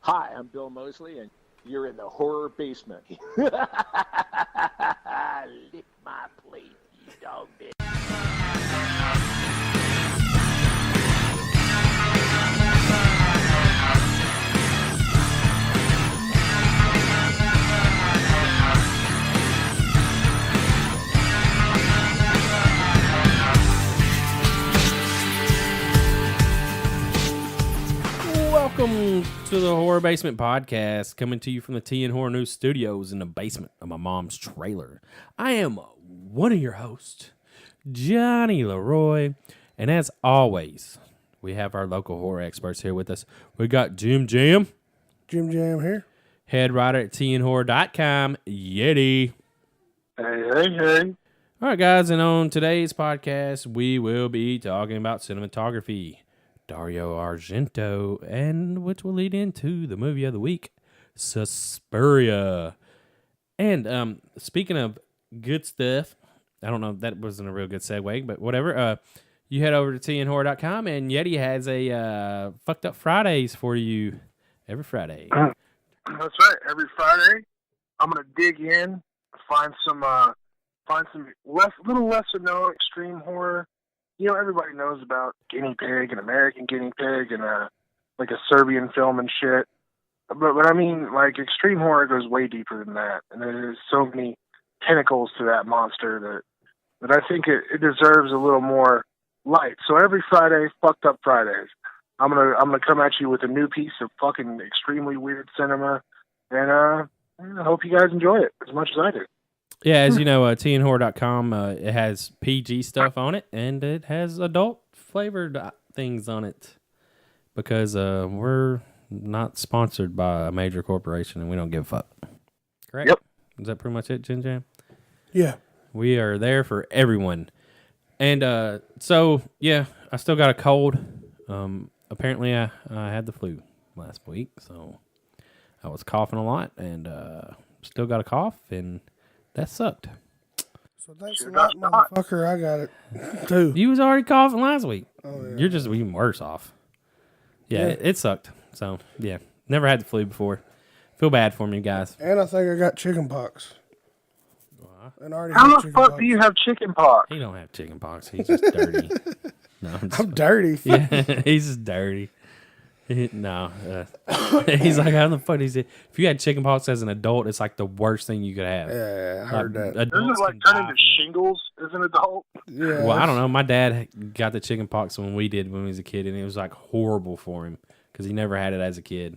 Hi, I'm Bill Mosley, and you're in the horror basement. Lick my plate, you dog bitch. Welcome to the Horror Basement Podcast, coming to you from the T and Horror News Studios in the basement of my mom's trailer. I am one of your hosts, Jonny Leroy, and as always, we have our local horror experts here with us. We got JimJam. JimJam here. Head writer at tnhorror.com, Yeti. Hey. All right, guys, and on today's podcast, we will be talking about cinematography. Dario Argento, and which will lead into the movie of the week, Suspiria. And speaking of good stuff, I don't know, that wasn't a real good segue, but whatever. You head over to tnhorror.com, and Yeti has a Fucked Up Fridays for you every Friday. That's right. Every Friday, I'm gonna dig in, find some little lesser known extreme horror. You know, everybody knows about Guinea Pig and American Guinea Pig and like a Serbian film and shit. But I mean, like, extreme horror goes way deeper than that, and there's so many tentacles to that monster that I think it deserves a little more light. So every Friday, Fucked Up Fridays, I'm gonna come at you with a new piece of fucking extremely weird cinema, and I hope you guys enjoy it as much as I do. Yeah, as you know, tnhorror.com, it has PG stuff on it, and it has adult-flavored things on it because we're not sponsored by a major corporation, and we don't give a fuck. Correct? Yep. Is that pretty much it, JimJam? Yeah. We are there for everyone. And so, yeah, I still got a cold. Apparently, I had the flu last week, so I was coughing a lot, and still got a cough, and that sucked. So thanks a lot, motherfucker. I got it, too. You was already coughing last week. Oh, yeah. You're just even worse off. Yeah, Yeah. it sucked. So, yeah, never had the flu before. Feel bad for me, guys. And I think I got chicken pox. And I already How had the chicken fuck pox. do you have chicken pox? He don't have chicken pox. He's just dirty. No, I'm dirty. Yeah, he's just dirty. No, he's like, how the fuck is it? If you had chicken pox as an adult, it's like the worst thing you could have. Yeah, I heard that. Doesn't Adults it like can turn die into from it. shingles as an adult? Yeah. Well, I don't know. My dad got the chicken pox when we did when he was a kid, and it was like horrible for him because he never had it as a kid.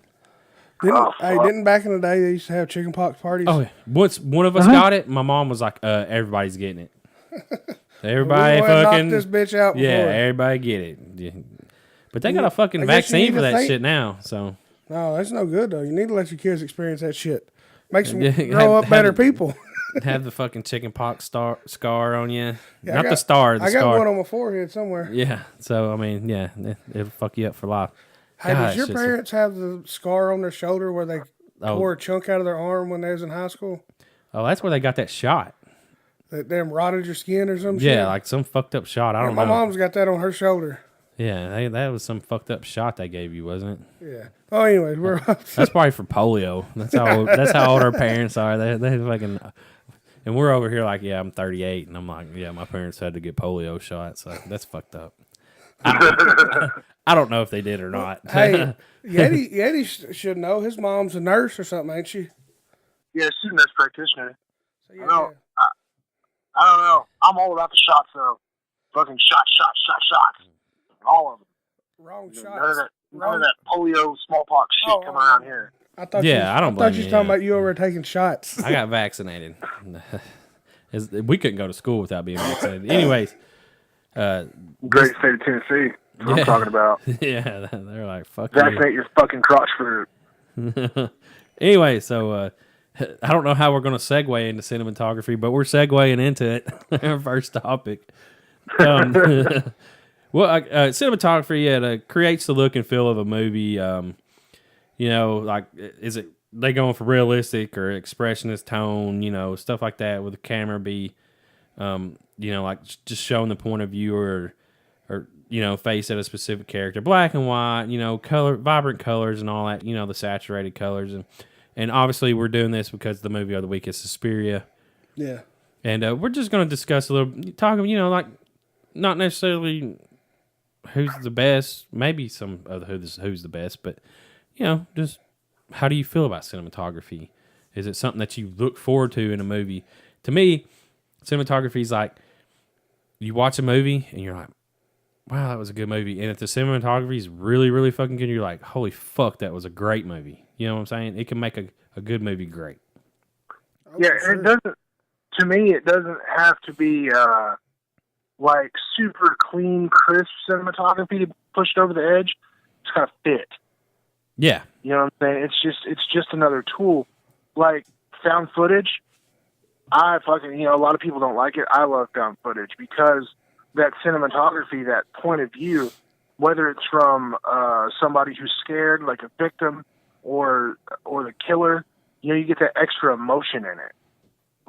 Didn't back in the day they used to have chicken pox parties? Oh, yeah. Once one of us got it, my mom was like, everybody's getting it. Everybody We're gonna knock fucking this bitch out before. yeah, everybody get it. Yeah. But they got a fucking I guess you vaccine need for to that think- shit now. So No, that's no good, though. You need to let your kids experience that shit. Makes them Yeah, grow up have better the- people. have the fucking chicken pox scar on you. Yeah, Not the star, the I got scar. one on my forehead somewhere. Yeah. So I mean, yeah, it'll fuck you up for life. Hey, Gosh, did your it's- parents have the scar on their shoulder where they tore a chunk out of their arm when they was in high school? Oh, that's where they got that shot. That damn rotted your skin or some shit? Yeah, like some fucked up shot. I don't My know. mom's got that on her shoulder. Yeah, that was some fucked up shot they gave you, wasn't it? Yeah. Oh, anyways, we're That's probably for polio. That's how old our parents are. They fucking, and we're over here like, yeah, I'm 38, and I'm like, yeah, my parents had to get polio shots. So that's fucked up. I don't know if they did or not. Hey, Yeti should know. His mom's a nurse or something, ain't she? Yeah, she's a nurse practitioner. So, yeah, No. I don't know. I'm all about the shots, though. Fucking shots. All of them. wrong None shot. of that polio, smallpox shit Oh, coming around here. I thought Yeah, I don't thought blame you was you, talking yeah. about you over there taking shots. I got vaccinated. We couldn't go to school without being vaccinated. Anyways, Great state of Tennessee. That's what Yeah. I'm talking about. yeah, they're like, fuck you. Vaccinate your fucking crotch fruit. Anyway, so I don't know how we're going to segue into cinematography, but we're segueing into it. Our first topic. Cinematography, it creates the look and feel of a movie. You know, like, is it they going for realistic or expressionist tone? You know, stuff like that. With the camera be, you know, like just showing the point of view or or face at a specific character, black and white, vibrant colors and all that, the saturated colors, and obviously we're doing this because the movie of the week is Suspiria. Yeah. And we're just going to discuss a little, like not necessarily who's the best, maybe some of who's the best, but just how do you feel about cinematography? Is it something that you look forward to in a movie? To me, cinematography is like you watch a movie and you're like, wow, that was a good movie. And if the cinematography is really, really fucking good, you're like, holy fuck, that was a great movie. You know what I'm saying? It can make a good movie great. Yeah, and it doesn't. To me, it doesn't have to be like super clean, crisp cinematography pushed over the edge. It's got to fit. Yeah, you know what I'm saying. It's just another tool. Like found footage, a lot of people don't like it. I love found footage because that cinematography, that point of view, whether it's from somebody who's scared, like a victim, or the killer, you get that extra emotion in it.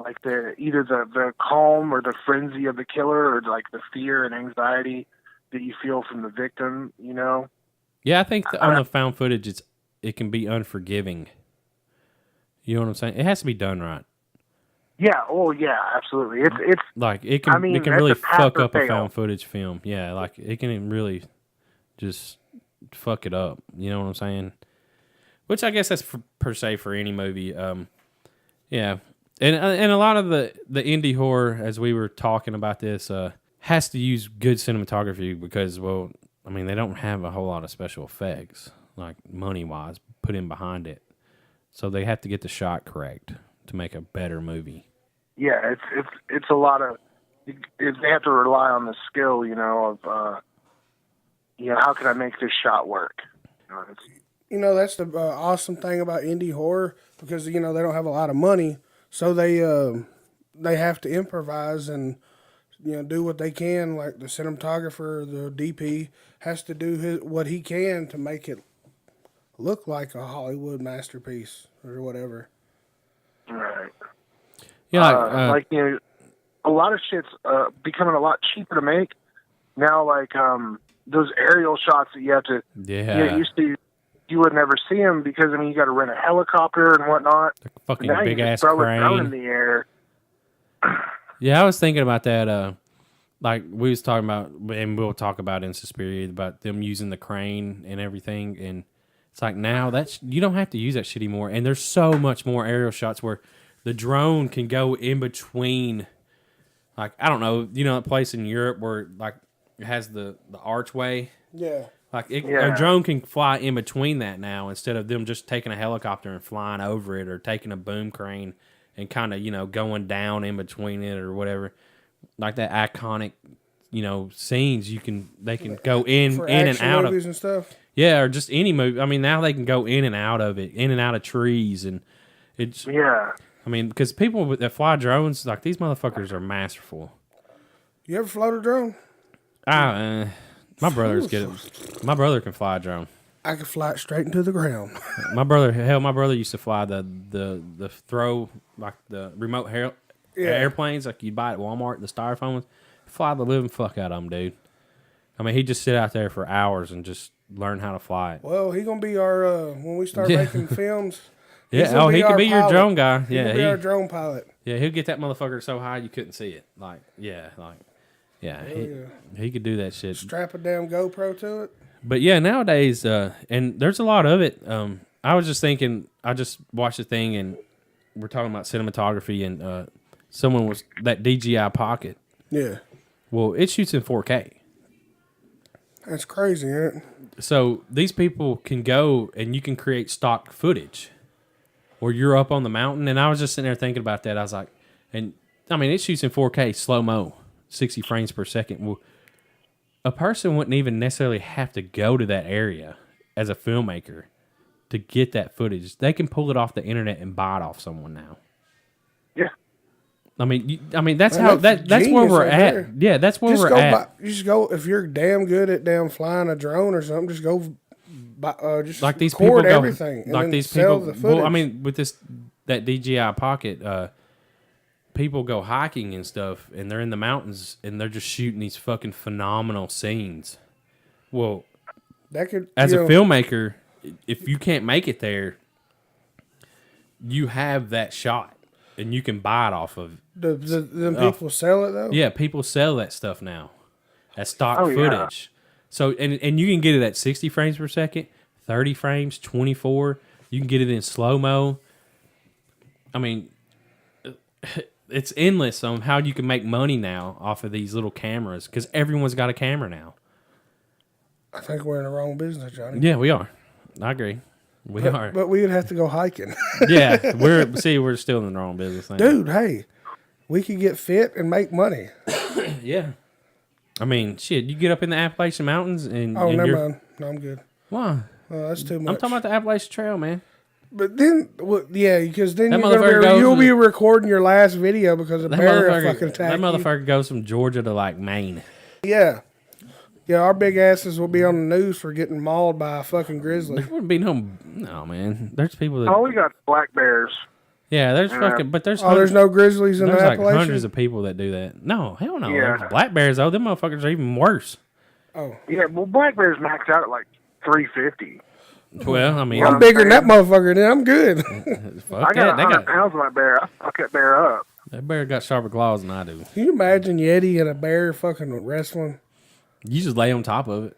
Like either the calm or the frenzy of the killer, or like the fear and anxiety that you feel from the victim. Yeah, I think on the found footage, it can be unforgiving. You know what I'm saying? It has to be done right. Yeah. Oh, yeah. Absolutely. It's like it can really fuck up a found footage film. Yeah, like it can really just fuck it up. You know what I'm saying? Which I guess that's per se for any movie. Yeah. And a lot of the indie horror, as we were talking about this, has to use good cinematography because, they don't have a whole lot of special effects, like money-wise, put in behind it. So they have to get the shot correct to make a better movie. Yeah, it's a lot of... They have to rely on the skill, of, how can I make this shot work? That's the awesome thing about indie horror because, they don't have a lot of money. So they have to improvise and do what they can. Like the cinematographer, the DP has to do what he can to make it look like a Hollywood masterpiece or whatever. Right. Yeah. A lot of shit's becoming a lot cheaper to make now. Like those aerial shots that you have to. Yeah. Used to. You would never see them because you got to rent a helicopter and whatnot. Fucking big ass throw crane. It down in the air. Yeah, I was thinking about that. Like we was talking about, and we'll talk about in Suspiria about them using the crane and everything. And it's like now you don't have to use that shit anymore. And there's so much more aerial shots where the drone can go in between. Like I don't know, that place in Europe where like it has the archway. Yeah. Like a drone can fly in between that now instead of them just taking a helicopter and flying over it or taking a boom crane and kind of, going down in between it or whatever. Like that iconic, scenes they can go in and out of movies and stuff. Yeah, or just any movie. Now they can go in and out of it, in and out of trees, and it's because people that fly drones, like these motherfuckers are masterful. You ever float a drone? My brother's good. My brother can fly a drone. I can fly it straight into the ground. My brother used to fly the throw, like the remote airplanes, like you buy at Walmart, the styrofoam ones. Fly the living fuck out of them, dude. He'd just sit out there for hours and just learn how to fly it. Well, he's gonna be our when we start making films. Yeah, he can be your drone guy. He can be our drone pilot. Yeah, he'll get that motherfucker so high you couldn't see it. He could do that shit. Strap a damn GoPro to it. But yeah, nowadays, and there's a lot of it. I was just thinking, I just watched a thing, and we're talking about cinematography, and someone was that DJI Pocket. Yeah. Well, it shoots in 4K. That's crazy, isn't it? So these people can go, and you can create stock footage, where you're up on the mountain. And I was just sitting there thinking about that. I was like, it shoots in 4K slow mo. 60 frames per second. Well, a person wouldn't even necessarily have to go to that area as a filmmaker to get that footage. They can pull it off the internet and buy it off someone now. Yeah. That's where we're at. There. Yeah, that's where we're at. You just go if you're damn good at damn flying a drone or something. Just go, just like these people go, everything. Like these people. Well, with that DJI Pocket. people go hiking and stuff, and they're in the mountains, and they're just shooting these fucking phenomenal scenes. Well, That could, as a filmmaker, if you can't make it there, you have that shot, and you can buy it off of. Them people sell it though. Yeah, people sell that stuff now as stock Oh, yeah. footage. So and you can get it at 60 frames per second, 30 frames, 24. You can get it in slow mo. I mean, it's endless on how you can make money now off of these little cameras because everyone's got a camera now. I think we're in the wrong business, Johnny. Yeah, we are. I agree. We are. But we would have to go hiking. Yeah, we're still in the wrong business. Dude, hey, we could get fit and make money. Yeah. I mean, shit, you get up in the Appalachian Mountains and... Oh, and never mind. No, I'm good. Why? Oh, that's too much. I'm talking about the Appalachian Trail, man. But then, well, yeah, because then That you'll be recording your last video because a bear fucking attacked That motherfucker goes from Georgia to, like, Maine. Yeah. Yeah, our big asses will be on the news for getting mauled by a fucking grizzly. There wouldn't be no... No, man. There's people that... Oh, we got black bears. Yeah, there's fucking... But there's... There's no grizzlies in the There's like Appalachian? hundreds of people that do that. No, hell no. Yeah. There's black bears, though. Them motherfuckers are even worse. Oh. Yeah, well, black bears max out at like 350. Well, I mean... I'm bigger than that motherfucker, then I'm good. Fuck I that. got They 100 pounds on my bear. I fuck that bear up. That bear got sharper claws than I do. Can you imagine Yeti and a bear fucking wrestling? You just lay on top of it.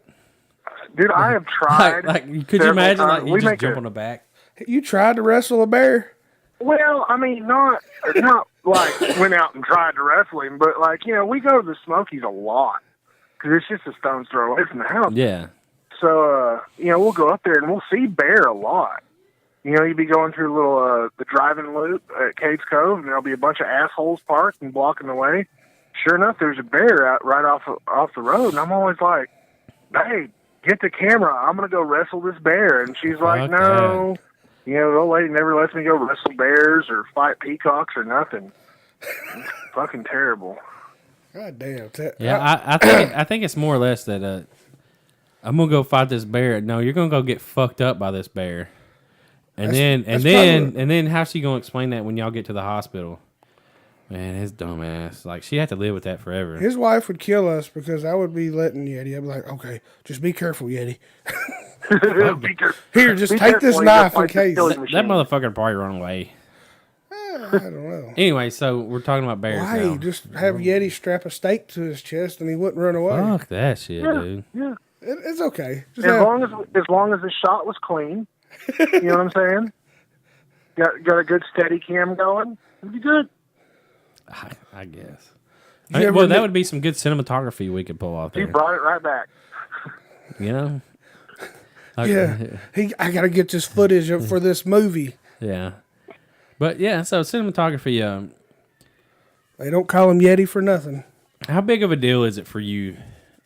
Dude, I have tried. Could you imagine times. you We just make jump a- on the back? You tried to wrestle a bear? Well, I mean, not like went out and tried to wrestle him, but like, you know, we go to the Smokies a lot because it's just a stone's throw away from the house. Yeah. So, you know, we'll go up there and we'll see bear a lot. You know, you'd be going through the driving loop at Cade's Cove, and there'll be a bunch of assholes parked and blocking the way. Sure enough, there's a bear out right off the road, and I'm always like, hey, get the camera. I'm going to go wrestle this bear. And she's like, no. You know, the old lady never lets me go wrestle bears or fight peacocks or nothing. It's fucking terrible. God damn. Yeah, I think it's more or less that I'm gonna go fight this bear. No, you're gonna go get fucked up by this bear. And then how's she gonna explain that when y'all get to the hospital? Man, his dumb ass. Like, she'd have to live with that forever. His wife would kill us because I would be letting Yeti. I'd be like, okay, just be careful, Yeti. Here, just take this knife in case. That motherfucker probably run away. I don't know. Anyway, so we're talking about bears Why? now. Just have Yeti strap a stake to his chest and he wouldn't run away. Fuck that shit, dude. Yeah. It's okay. Just As long as the shot was clean, you know what I'm saying? Got a good steady cam going, it'd be good. I guess. that would be some good cinematography we could pull off there. He brought it right back. You know? Yeah. I got to get this footage for this movie. Yeah. But yeah, so cinematography, They don't call him Yeti for nothing. how big of a deal is it for you?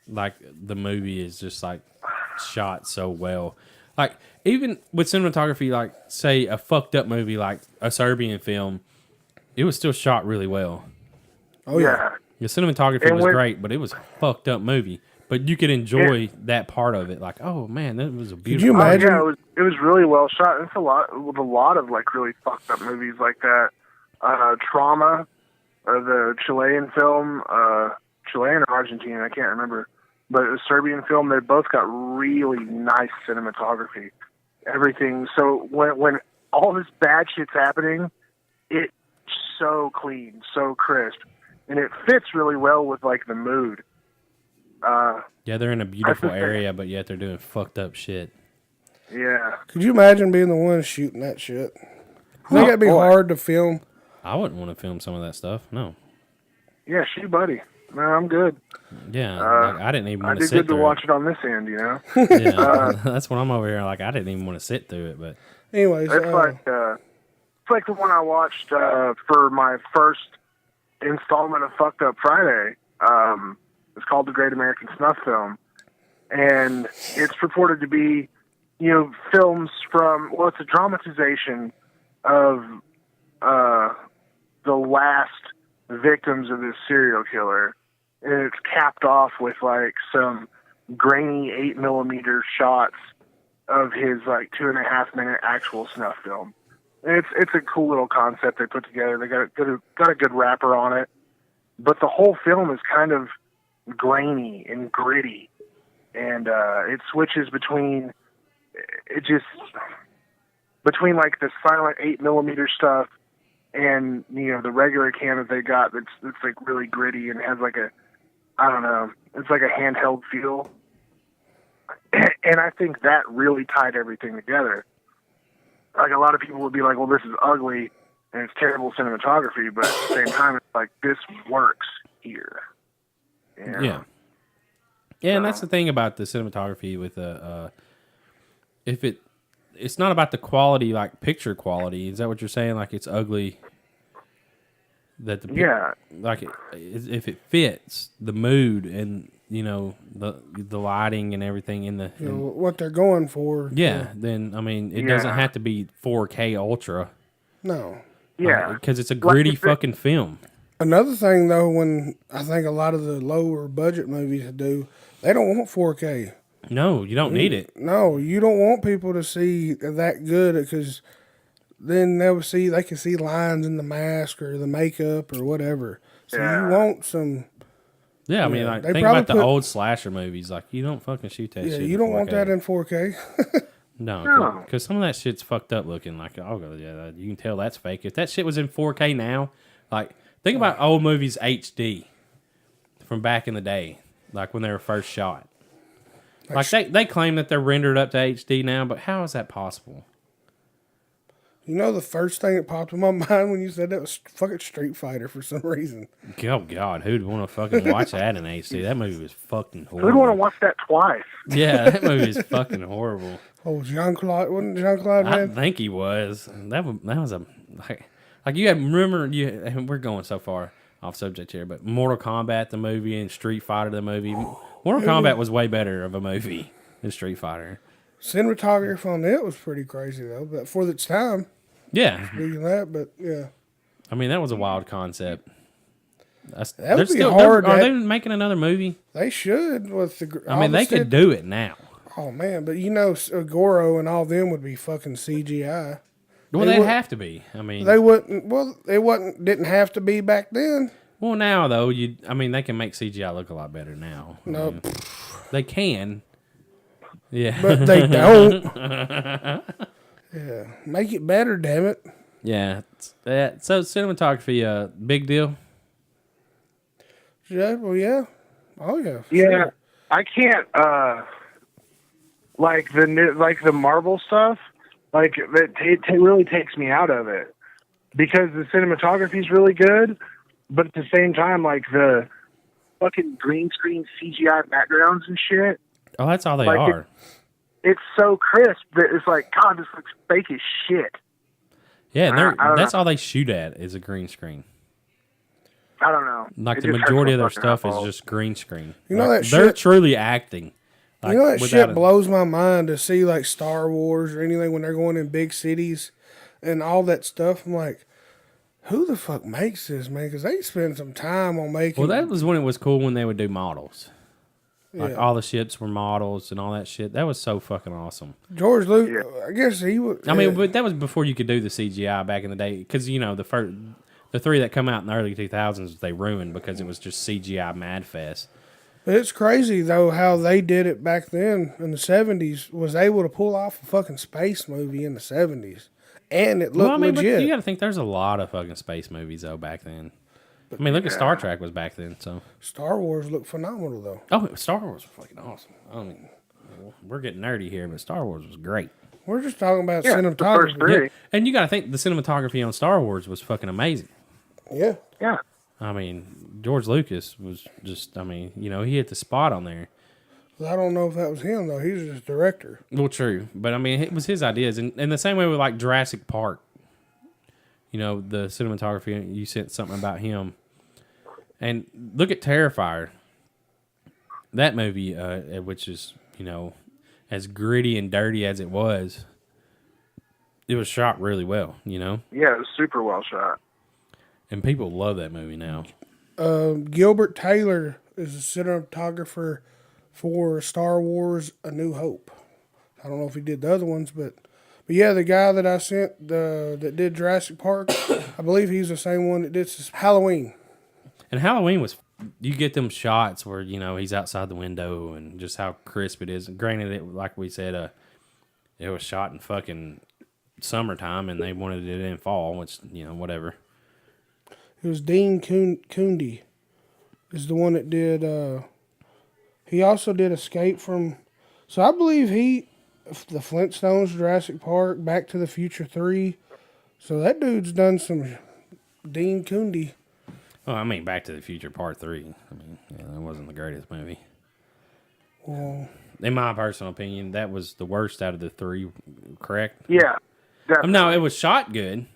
Like, the movie is just like shot so well. Like, even with cinematography, like, say a fucked up movie like a Serbian film, it was still shot really well. Oh, yeah. The cinematography was great, but it was a fucked up movie. But you could enjoy that part of it. Like, oh man, that was a beautiful. Could you imagine? Yeah, it was really well shot. It's a lot of like really fucked up movies like that. Trauma, the Chilean film, Chilean or Argentine, I can't remember, but a Serbian film. They both got really nice cinematography. Everything. So when all this bad shit's happening, it's so clean, so crisp, and it fits really well with like the mood. Yeah, they're in a beautiful area, but yet they're doing fucked up shit. Yeah. Could you imagine being the one shooting that shit? I think that'd be hard to film. I wouldn't want to film some of that stuff. No. Yeah, shoot, buddy. No, I'm good. Yeah, like, I didn't even I want to did sit good to through watch it on this end, you know? it. Yeah, that's what I'm over here. Like, I didn't even want to sit through it, but Anyways, It's like the one I watched for my first installment of Fucked Up Friday. It's called The Great American Snuff Film, and it's purported to be, you know, films from. Well, it's a dramatization of the last victims of this serial killer, and it's capped off with like some grainy 8mm shots of his like 2.5 minute actual snuff film. It's a cool little concept they put together. They got a good wrapper on it, but the whole film is kind of grainy and gritty, and it switches between like the silent 8mm stuff and the regular cam that they got that's like really gritty and has like it's like a handheld feel, and I think that really tied everything together. Like, a lot of people would be like, well, this is ugly and it's terrible cinematography, but at the same time, it's like, this works here. Yeah. Yeah, and that's the thing about the cinematography with it's not about the quality, like picture quality. Is that what you're saying? Like, it's ugly. Like, if it fits the mood and the lighting and everything in the what they're going for. Yeah, then I mean, it doesn't have to be 4K ultra. No. Yeah, because it's a gritty fucking film. Another thing though, when I think a lot of the lower budget movies do, they don't want 4K. No, you don't need it. No, you don't want people to see that good because then they can see lines in the mask or the makeup or whatever. So you want some. Yeah, I mean, like, think about the old slasher movies. Like, you don't fucking shoot that shit. Yeah, you don't want that in 4K. No, because some of that shit's fucked up looking. Like, you can tell that's fake. If that shit was in 4K now, like, think about old movies HD from back in the day, like when they were first shot. Like, they claim that they're rendered up to HD now, but how is that possible? The first thing that popped in my mind when you said that was fucking Street Fighter for some reason. Oh, God. Who'd want to fucking watch that in HD? That movie was fucking horrible. Who'd want to watch that twice? Yeah, that movie is fucking horrible. Oh, Jean-Claude? Wasn't Jean-Claude I think he was. That was a... Like you had... Remember, we're going so far off subject here, but Mortal Kombat, the movie, and Street Fighter, the movie. Mortal Kombat was way better of a movie than Street Fighter. Cinematography on it was pretty crazy, though, but for its time... Yeah. Speaking of that, but yeah. I mean, that was a wild concept. That would be hard. Are they making another movie? They should. They could do it now. Oh, man. But Goro and all them would be fucking CGI. Well, they'd have to be. I mean, they wouldn't. Well, didn't have to be back then. Well, now, though, they can make CGI look a lot better now. No. They can. Yeah. But they don't. Yeah, make it better, damn it. Yeah. So cinematography, big deal. Yeah. Well, yeah. Oh yeah. Yeah. Sure. I can't. Like the Marvel stuff. Like it really takes me out of it because the cinematography is really good, but at the same time, like the fucking green screen CGI backgrounds and shit. Oh, that's all they are. It's so crisp that it's like, God, this looks fake as shit. Yeah, that's all they shoot at is a green screen. I don't know. Like the majority of their stuff is just green screen. They're truly acting. Like, that shit blows my mind to see like Star Wars or anything when they're going in big cities and all that stuff. I'm like, who the fuck makes this, man? Because they spend some time on making. Well, that was when it was cool when they would do models. Like, all the ships were models and all that shit. That was so fucking awesome. George Lucas, I guess he would... I mean, but that was before you could do the CGI back in the day. Because, the three that come out in the early 2000s, they ruined because it was just CGI mad fest. It's crazy, though, how they did it back then in the 70s. Was able to pull off a fucking space movie in the 70s. And it looked legit. But you got to think there's a lot of fucking space movies, though, back then. I mean, look at Star Trek was back then, so. Star Wars looked phenomenal, though. Oh, Star Wars was fucking awesome. I mean, we're getting nerdy here, but Star Wars was great. We're just talking about cinematography. Yeah. And you got to think the cinematography on Star Wars was fucking amazing. Yeah. Yeah. I mean, George Lucas was just, he hit the spot on there. I don't know if that was him, though. He was just director. Well, true. But, I mean, it was his ideas. And the same way with, like, Jurassic Park. The cinematography, you said something about him. And look at Terrifier. That movie, which is, as gritty and dirty as it was shot really well, Yeah, it was super well shot. And people love that movie now. Gilbert Taylor is a cinematographer for Star Wars A New Hope. I don't know if he did the other ones, but But yeah, the guy that I sent that did Jurassic Park, I believe he's the same one that did Halloween. And Halloween was, you get them shots where, you know, he's outside the window and just how crisp it is. Granted, it, like we said, it was shot in fucking summertime and they wanted it in fall, which, you know, whatever. It was Dean Cundey is the one that did, he also did Escape from, so I believe the Flintstones, Jurassic Park, Back to the Future 3. So that dude's done some Dean Cundey. Well, I mean, Back to the Future Part 3. I mean, yeah, that wasn't the greatest movie. Well, in my personal opinion, that was the worst out of the three, correct? Yeah. Definitely. No, it was shot good.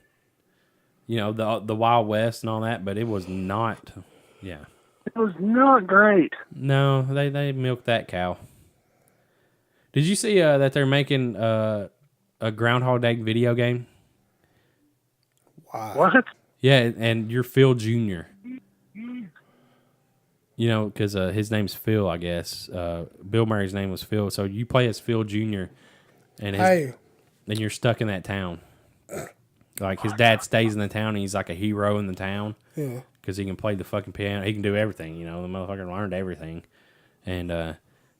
You know, the Wild West and all that, but it was not, yeah. It was not great. No, they milked that cow. Did you see that they're making a Groundhog Day video game? wow. What? Yeah, and you're Phil Jr. You know, because his name's Phil, I guess. Bill Murray's name was Phil, so you play as Phil Jr. and you're stuck in that town. Like, his dad stays in the town, and he's like a hero in the town. Yeah. Because he can play the fucking piano. He can do everything, you know. The motherfucker learned everything. And,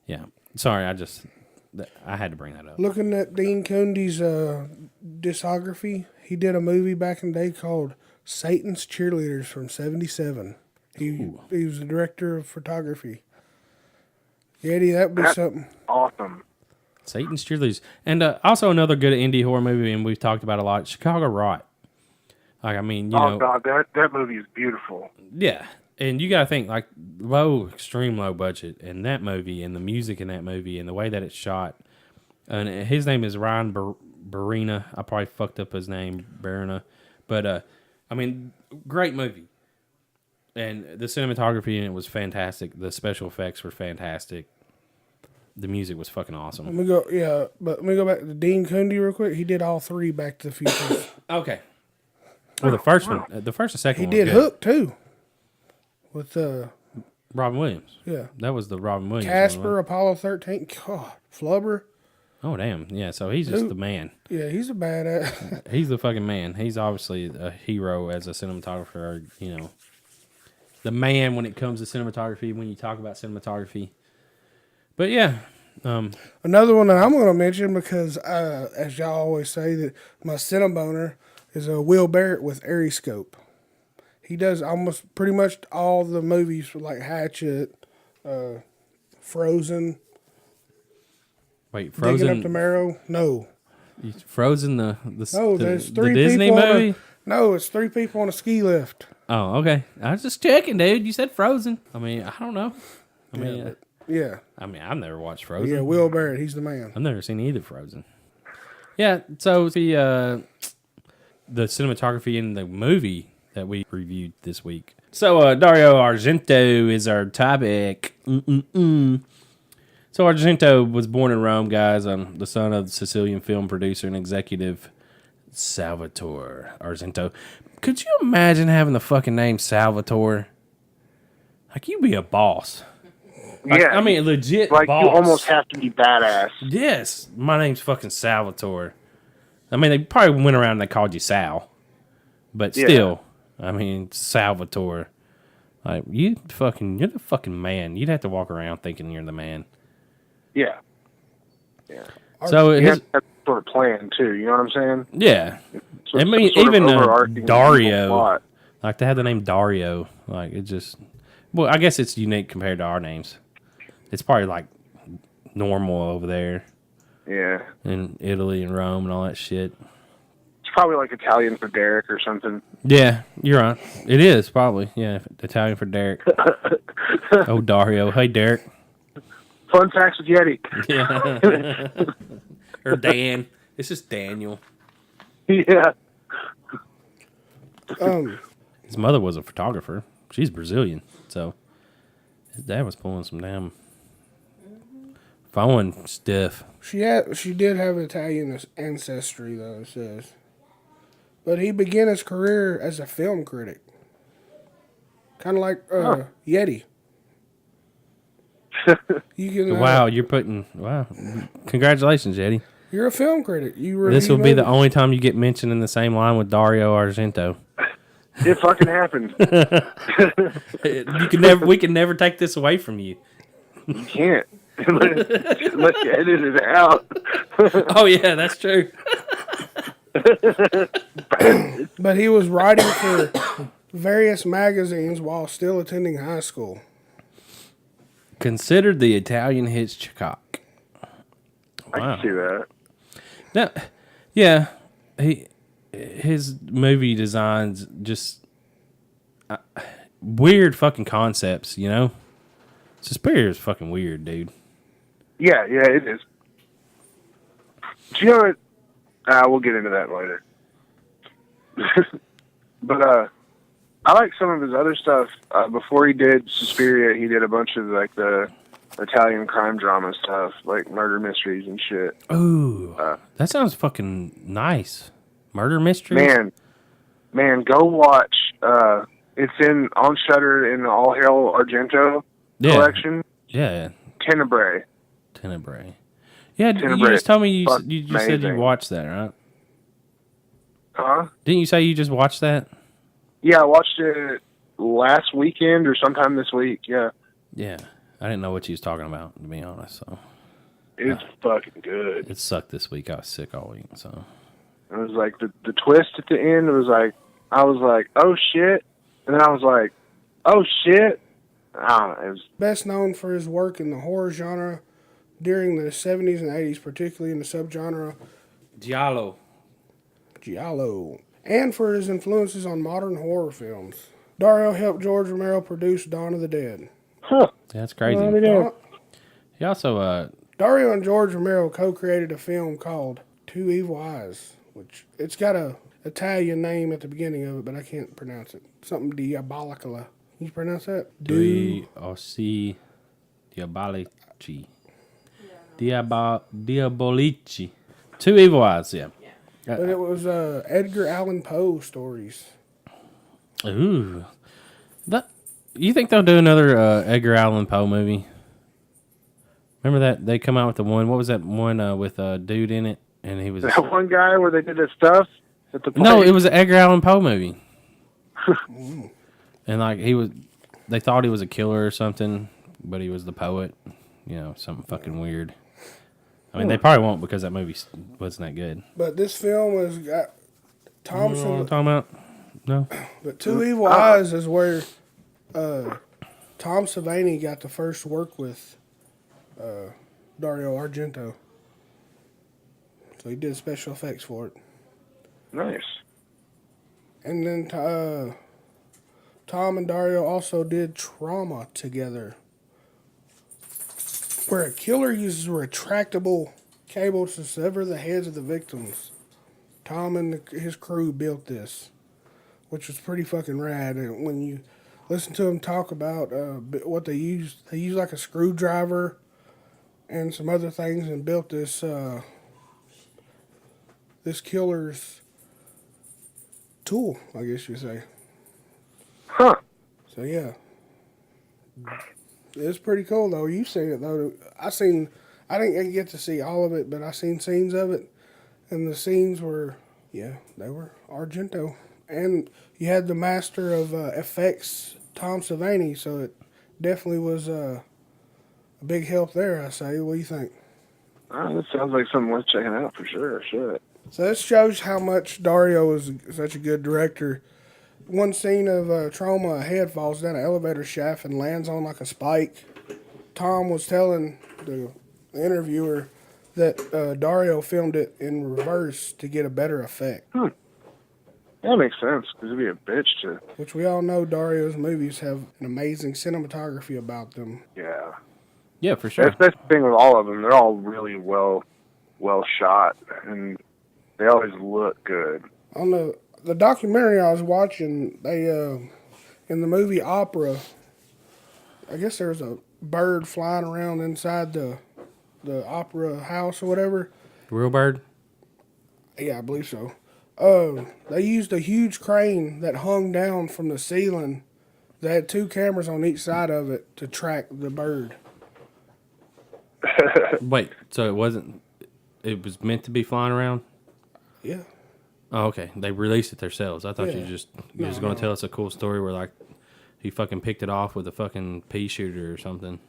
yeah. Sorry, I had to bring that up. Looking at Dean Cundey's discography, he did a movie back in the day called Satan's Cheerleaders from '77. He was the director of photography. Yeti, that would be something. Awesome. Satan's Cheerleaders. And also another good indie horror movie, and we've talked about a lot, Chicago Rot. Like, I mean, you know. Oh, God, that movie is beautiful. Yeah. And you got to think, like, extreme low budget in that movie, and the music in that movie, and the way that it's shot. And his name is Ryan Barina. I probably fucked up his name, Barina. But, I mean, great movie. And the cinematography in it was fantastic. The special effects were fantastic. The music was fucking awesome. Let me go back to Dean Cundey real quick. He did all three Back to the Future. Okay. Well, the first and second He one. did was good. Hook too. With Robin Williams. yeah. That was the Robin Williams Casper, one. Apollo 13. God, Flubber. Oh, damn. Yeah, so he's just the man. Yeah, he's a badass. He's the fucking man. He's obviously a hero as a cinematographer, you know. The man when it comes to cinematography, when you talk about cinematography. But yeah. Another one that I'm going to mention because, as y'all always say, that my cineboner is Will Barrett with Ariscope. He does almost pretty much all the movies like Hatchet, Frozen. Wait, Frozen? Digging Up the Marrow? No. Frozen There's the three Disney people movie? No, it's three people on a ski lift. Oh, okay. I was just checking, dude. You said Frozen. I mean, I don't know. Yeah. I mean, I've never watched Frozen. Yeah, Will Barrett, he's the man. I've never seen either Frozen. Yeah, so the cinematography in the movie that we reviewed this week. So Dario Argento is our topic. So Argento was born in Rome, guys, the son of the Sicilian film producer and executive Salvatore Argento. Could you imagine having the fucking name Salvatore? Like, you'd be a boss. Like, Yeah. I mean, legit Like, boss. you almost have to be badass. Yes, my name's fucking Salvatore. I mean, they probably went around and they called you Sal. But still, I mean, Salvatore. Like, you're the fucking man. You'd have to walk around thinking you're the man. Yeah. Yeah. So You his, have to have sort of plan, too. You know what I'm saying? yeah. So I mean, some sort of even overarching Dario, plot. like, to have the name Dario, like, it just, well, I guess it's unique compared to our names. It's probably, like, normal over there Yeah. in Italy and Rome and all that shit. It's probably like Italian for Derek or something. Yeah, you're right. It is, probably. Yeah, Italian for Derek. Oh, Dario. Hey, Derek. Fun facts with Yeti. Yeah. Or Dan. It's just Daniel. Yeah. His mother was a photographer. She's Brazilian, so his dad was pulling some damn phone stuff. She did have Italian ancestry, though, it says. But he began his career as a film critic. Kind of like Yeti. You can, Wow, you're putting... Wow. Congratulations, Yeti. You're a film critic. You review This will be the movies. only time you get mentioned in the same line with Dario Argento. It fucking happened. You can never. We can never take this away from you. You can't. Unless you edit it out. Oh yeah, that's true. But he was writing for various magazines while still attending high school. Considered the Italian Hitchcock. I can see that. Now, yeah, his movie designs just weird fucking concepts. You know, Suspiria is fucking weird, dude. Yeah, it is. Do you know what? We'll get into that later. But I like some of his other stuff. Before he did Suspiria, he did a bunch of like the Italian crime drama stuff, like murder mysteries and shit. Ooh, that sounds fucking nice. Murder mystery. Man, go watch. It's on Shudder in the All Hail Argento collection. Yeah, Tenebrae. Yeah, you Tenebrae just told me you is said you amazing. watched that, right? Huh? Didn't you say you just watched that? Yeah, I watched it last weekend or sometime this week. Yeah. Yeah, I didn't know what you was talking about, to be honest. So It's fucking good. it sucked this week. I was sick all week, so. It was like the twist at the end. It was like I was like, oh shit, and then I was like, oh shit. I don't know. It was Best known for his work in the horror genre during the 70s and 80s, particularly in the subgenre Giallo. and for his influences on modern horror films. Dario helped George Romero produce Dawn of the Dead. Yeah, that's crazy. Da- He also, Dario and George Romero co-created a film called Two Evil Eyes, which it's got a Italian name at the beginning of it, but I can't pronounce it. Something Diabolicola. Can you pronounce that? Due Ossi Diabolici. Diabolici. Two Evil Eyes, yeah. But it was Edgar Allan Poe stories. Ooh. You think they'll do another Edgar Allan Poe movie? Remember that they come out with the one? What was that one with a dude in it? And he was that one guy where they did the stuff at the place. no, it was an Edgar Allan Poe movie. And like they thought he was a killer or something, but he was the poet. You know, something fucking weird. I mean, they probably won't because that movie wasn't that good. But this film has got You know what I'm Thompson. talking about? No. But Two Evil Eyes is where Tom Savini got to first work with Dario Argento. So he did special effects for it. Nice. And then Tom and Dario also did Trauma together, where a killer uses a retractable cable to sever the heads of the victims. Tom and his crew built this, which was pretty fucking rad. And when you listen to them talk about what they used like a screwdriver and some other things and built this this killer's tool, I guess you say. Huh. So yeah, it's pretty cool though. You seen it though. I didn't get to see all of it, but I seen scenes of it, and the scenes were they were Argento, and you had the master of effects, Tom Savini. So it definitely was a big help there. I say. What do you think? Oh, that sounds like something worth checking out for sure. Shit. So this shows how much Dario is such a good director. One scene of Trauma, a head falls down an elevator shaft and lands on like a spike. Tom was telling the interviewer that Dario filmed it in reverse to get a better effect. That makes sense, because it'd be a bitch to... Which we all know Dario's movies have an amazing cinematography about them. Yeah. Yeah, for sure. That's the thing with all of them. They're all really well shot, and they always look good. On the documentary I was watching, they in the movie Opera, I guess there's a bird flying around inside the opera house or whatever. Real bird? Yeah, I believe so. They used a huge crane that hung down from the ceiling. They had two cameras on each side of it to track the bird. Wait, so it wasn't it was meant to be flying around? Yeah. Oh, okay. They released it themselves. I thought Yeah. you was going to tell us a cool story where like he fucking picked it off with a fucking pea shooter or something.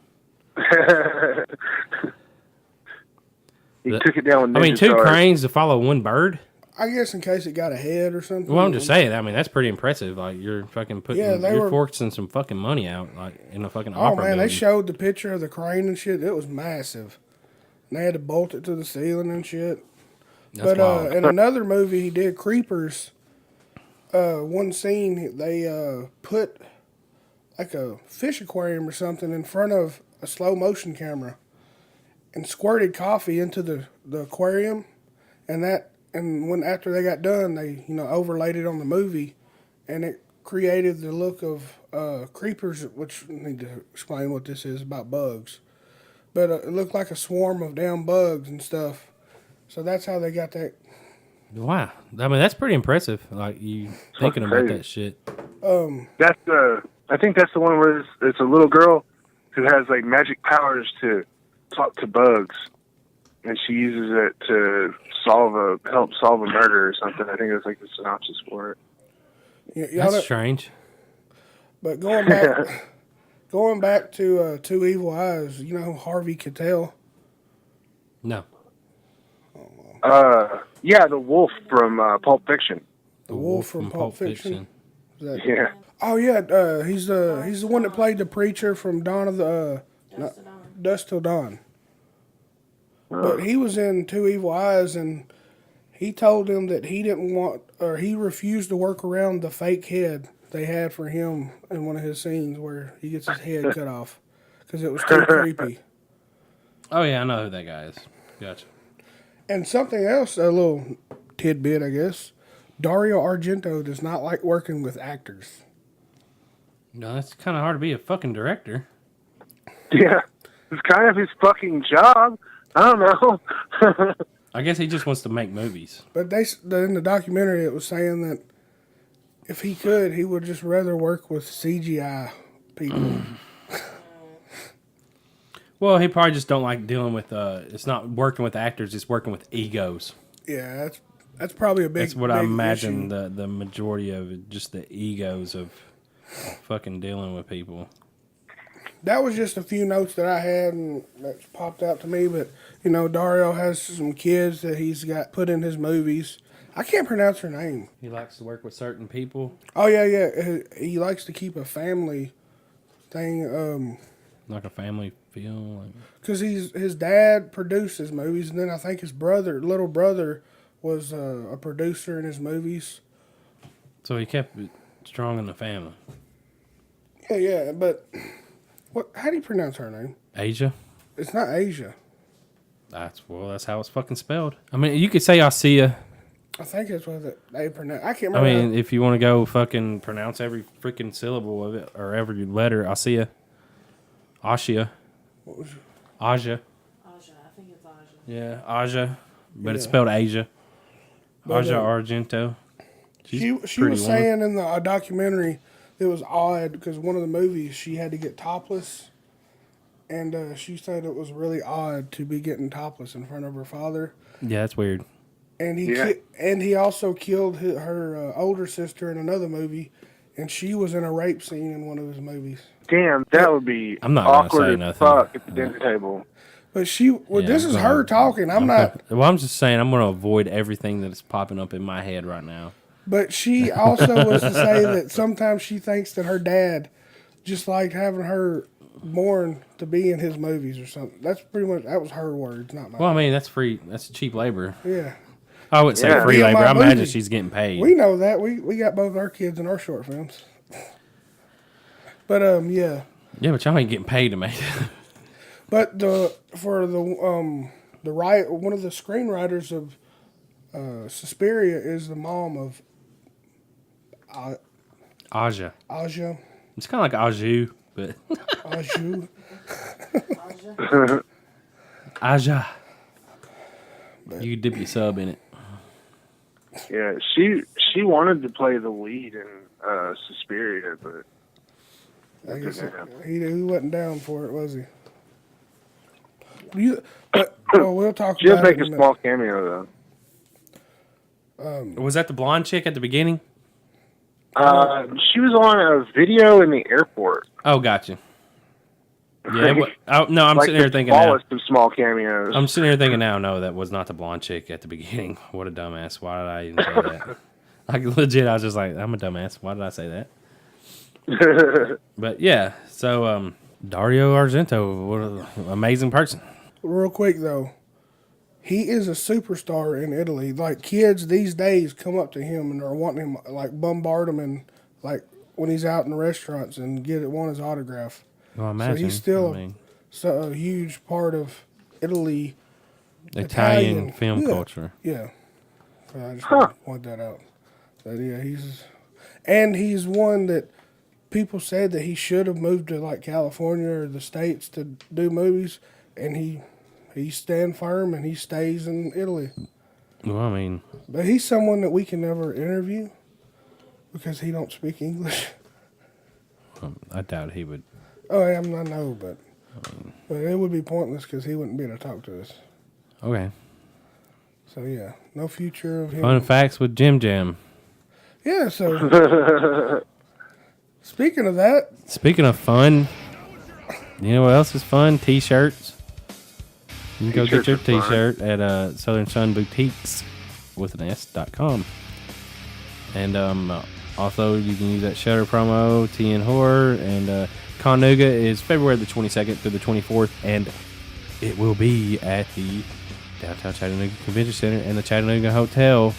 He took it down with ninja two stars. cranes to follow one bird? I guess in case it got a head or something. Well, I'm just saying. I mean, that's pretty impressive. Like you're fucking putting, you're forcing some fucking money out, like in a fucking opera building. They showed the picture of the crane and shit. It was massive. And they had to bolt it to the ceiling and shit. That's wild. In another movie he did, Creepers, one scene they put like a fish aquarium or something in front of a slow motion camera and squirted coffee into the aquarium, and when after they got done, they overlaid it on the movie, and it created the look of Creepers, which I need to explain what this is about bugs, but it looked like a swarm of damn bugs and stuff. So that's how they got that. Wow, I mean that's pretty impressive. Like you thinking about that shit. That's I think that's the one where it's a little girl who has like magic powers to talk to bugs, and she uses it to help solve a murder or something. I think it's like the synopsis for it. That's strange. But going back to Two Evil Eyes, Harvey Keitel. No. Yeah, the wolf from Pulp Fiction. The wolf from Pulp Fiction. Yeah. Oh yeah, he's the one that played the preacher from Dusk Till Dawn. But he was in Two Evil Eyes, and he told him that he didn't want, or he refused to work around the fake head they had for him in one of his scenes where he gets his head cut off because it was too creepy. Oh yeah, I know who that guy is. Gotcha. And something else, a little tidbit, I guess. Dario Argento does not like working with actors. No, that's kind of hard to be a fucking director. Yeah, it's kind of his fucking job. I don't know. I guess he just wants to make movies. But in the documentary, it was saying that if he could, he would just rather work with CGI people. Well, he probably just don't like dealing with. It's not working with actors; it's working with egos. Yeah, that's probably a big. That's what big I imagine issue. the majority of it, just the egos of fucking dealing with people. That was just a few notes that I had and that's popped out to me. But Dario has some kids that he's got put in his movies. I can't pronounce her name. He likes to work with certain people. Oh yeah. He likes to keep a family thing. Like a family feel. Because his dad produced his movies, and then I think his little brother, was a producer in his movies. So he kept it strong in the family. Yeah, but how do you pronounce her name? Asia? It's not Asia. That's how it's fucking spelled. I mean, you could say Asia. I think that's what they pronounce. I can't remember. I mean, if you want to go fucking pronounce every freaking syllable of it, or every letter, Asia. Asia. What was Asia. Aja, I think it's Aja. Yeah, Aja. But it's spelled Asia. Aja Argento. She was saying in the documentary it was odd because one of the movies she had to get topless, and she said it was really odd to be getting topless in front of her father. Yeah, that's weird. And he also killed her older sister in another movie, and she was in a rape scene in one of his movies. Damn, that would be I'm not awkward gonna as say fuck at the dinner table. But this is her talking. I'm not. Well, I'm just saying I'm going to avoid everything that is popping up in my head right now. But she also was to say that sometimes she thinks that her dad just liked having her born to be in his movies or something. That was her words, not mine. Well, I mean, that's free. That's cheap labor. Yeah. I wouldn't say free labor. I imagine she's getting paid. We know that. We got both our kids in our short films. But yeah. Yeah, but y'all ain't getting paid to make it. But one of the screenwriters of Suspiria is the mom of Aja. Aja. It's kind of like Aju, but Aju. Aja. You could dip your sub in it. Yeah, she wanted to play the lead in Suspiria, but I guess he wasn't down for it, was he? We'll talk She does about make it a in small cameo Was that the blonde chick at the beginning? though. She was on a video in the airport. Oh, gotcha. Yeah, no, I'm Like sitting here the thinking now. smallest of small cameos. I'm sitting here thinking now, no, that was not the blonde chick at the beginning. What a dumbass. Why did I even say that? Like, legit, I was just like, I'm a dumbass. Why did I say that? But, yeah, so, Dario Argento, what an amazing person. Real quick though, he is a superstar in Italy. Like kids these days come up to him and are wanting him, like bombard him, and like when he's out in the restaurants and want his autograph. Well, imagine. So he's still a huge part of Italy. Italian film culture. Yeah, I just want to point that out. But yeah, he's one that people said that he should have moved to like California or the States to do movies, and he stand firm and he stays in Italy. Well, I mean, But he's someone that we can never interview because he don't speak English. I doubt he would. Oh, I know, but it would be pointless because he wouldn't be able to talk to us. Okay. So yeah, no future of him. Fun facts with JimJam. Yeah. So speaking of that, Speaking of fun, you know what else is fun? T-shirts. You can go get your T-shirt at Southern Sun Boutiques with an S.com. And also, you can use that Shutter promo, TN Horror, and Conuga is February the 22nd through the 24th, and it will be at the Downtown Chattanooga Convention Center and the Chattanooga Hotel.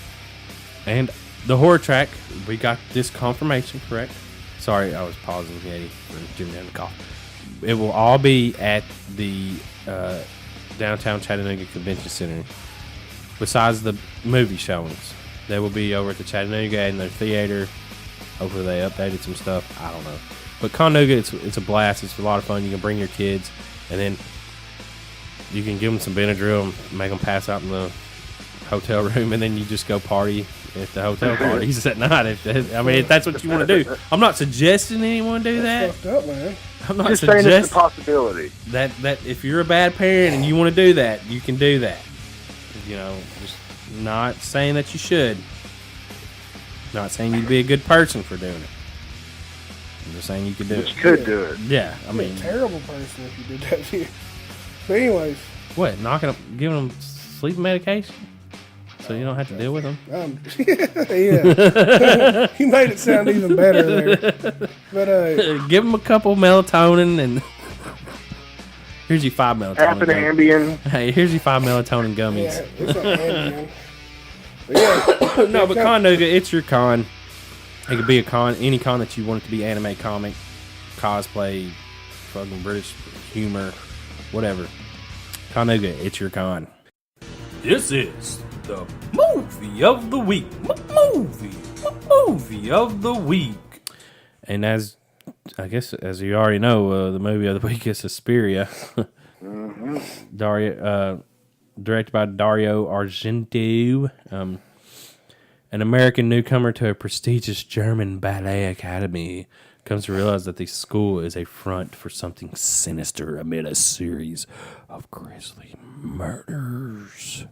And the horror track, we got this confirmation, correct? Sorry, I was pausing Yeti for Jim down the call. It will all be at the Downtown Chattanooga Convention Center. Besides the movie showings, they will be over at the Chattanooga and their theater. Hopefully they updated some stuff. I don't know. But Conuga, it's a blast. It's a lot of fun. You can bring your kids, and then you can give them some Benadryl and make them pass out in the hotel room, and then you just go party at the hotel parties at night. If that's what you want to do. I'm not suggesting anyone do that. fucked up, man. I'm not Just saying it's a suggesting possibility. that if you're a bad parent and you want to do that, you can do that. You know, just not saying that you should. Not saying you'd be a good person for doing it. I'm just saying you could do But it. you could do it. Yeah, I You'd be mean, a terrible person if you did that to you. But anyways, what? Giving them sleep medication so you don't have to deal with them. yeah, you made it sound even better there. But Give them a couple melatonin and here's your 5 melatonin. Half an gummies. Ambien. Hey, here's your 5 melatonin gummies. yeah, it's not Ambien. But yeah, No, but Conuga, it's your con. It could be a con, any con that you want it to be, anime, comic, cosplay, fucking British humor, whatever. Conuga, it's your con. This is the movie of the week. Movie of the week. And as you already know, the movie of the week is Suspiria. Directed by Dario Argento. An American newcomer to a prestigious German ballet academy comes to realize that the school is a front for something sinister amid a series of grisly murders.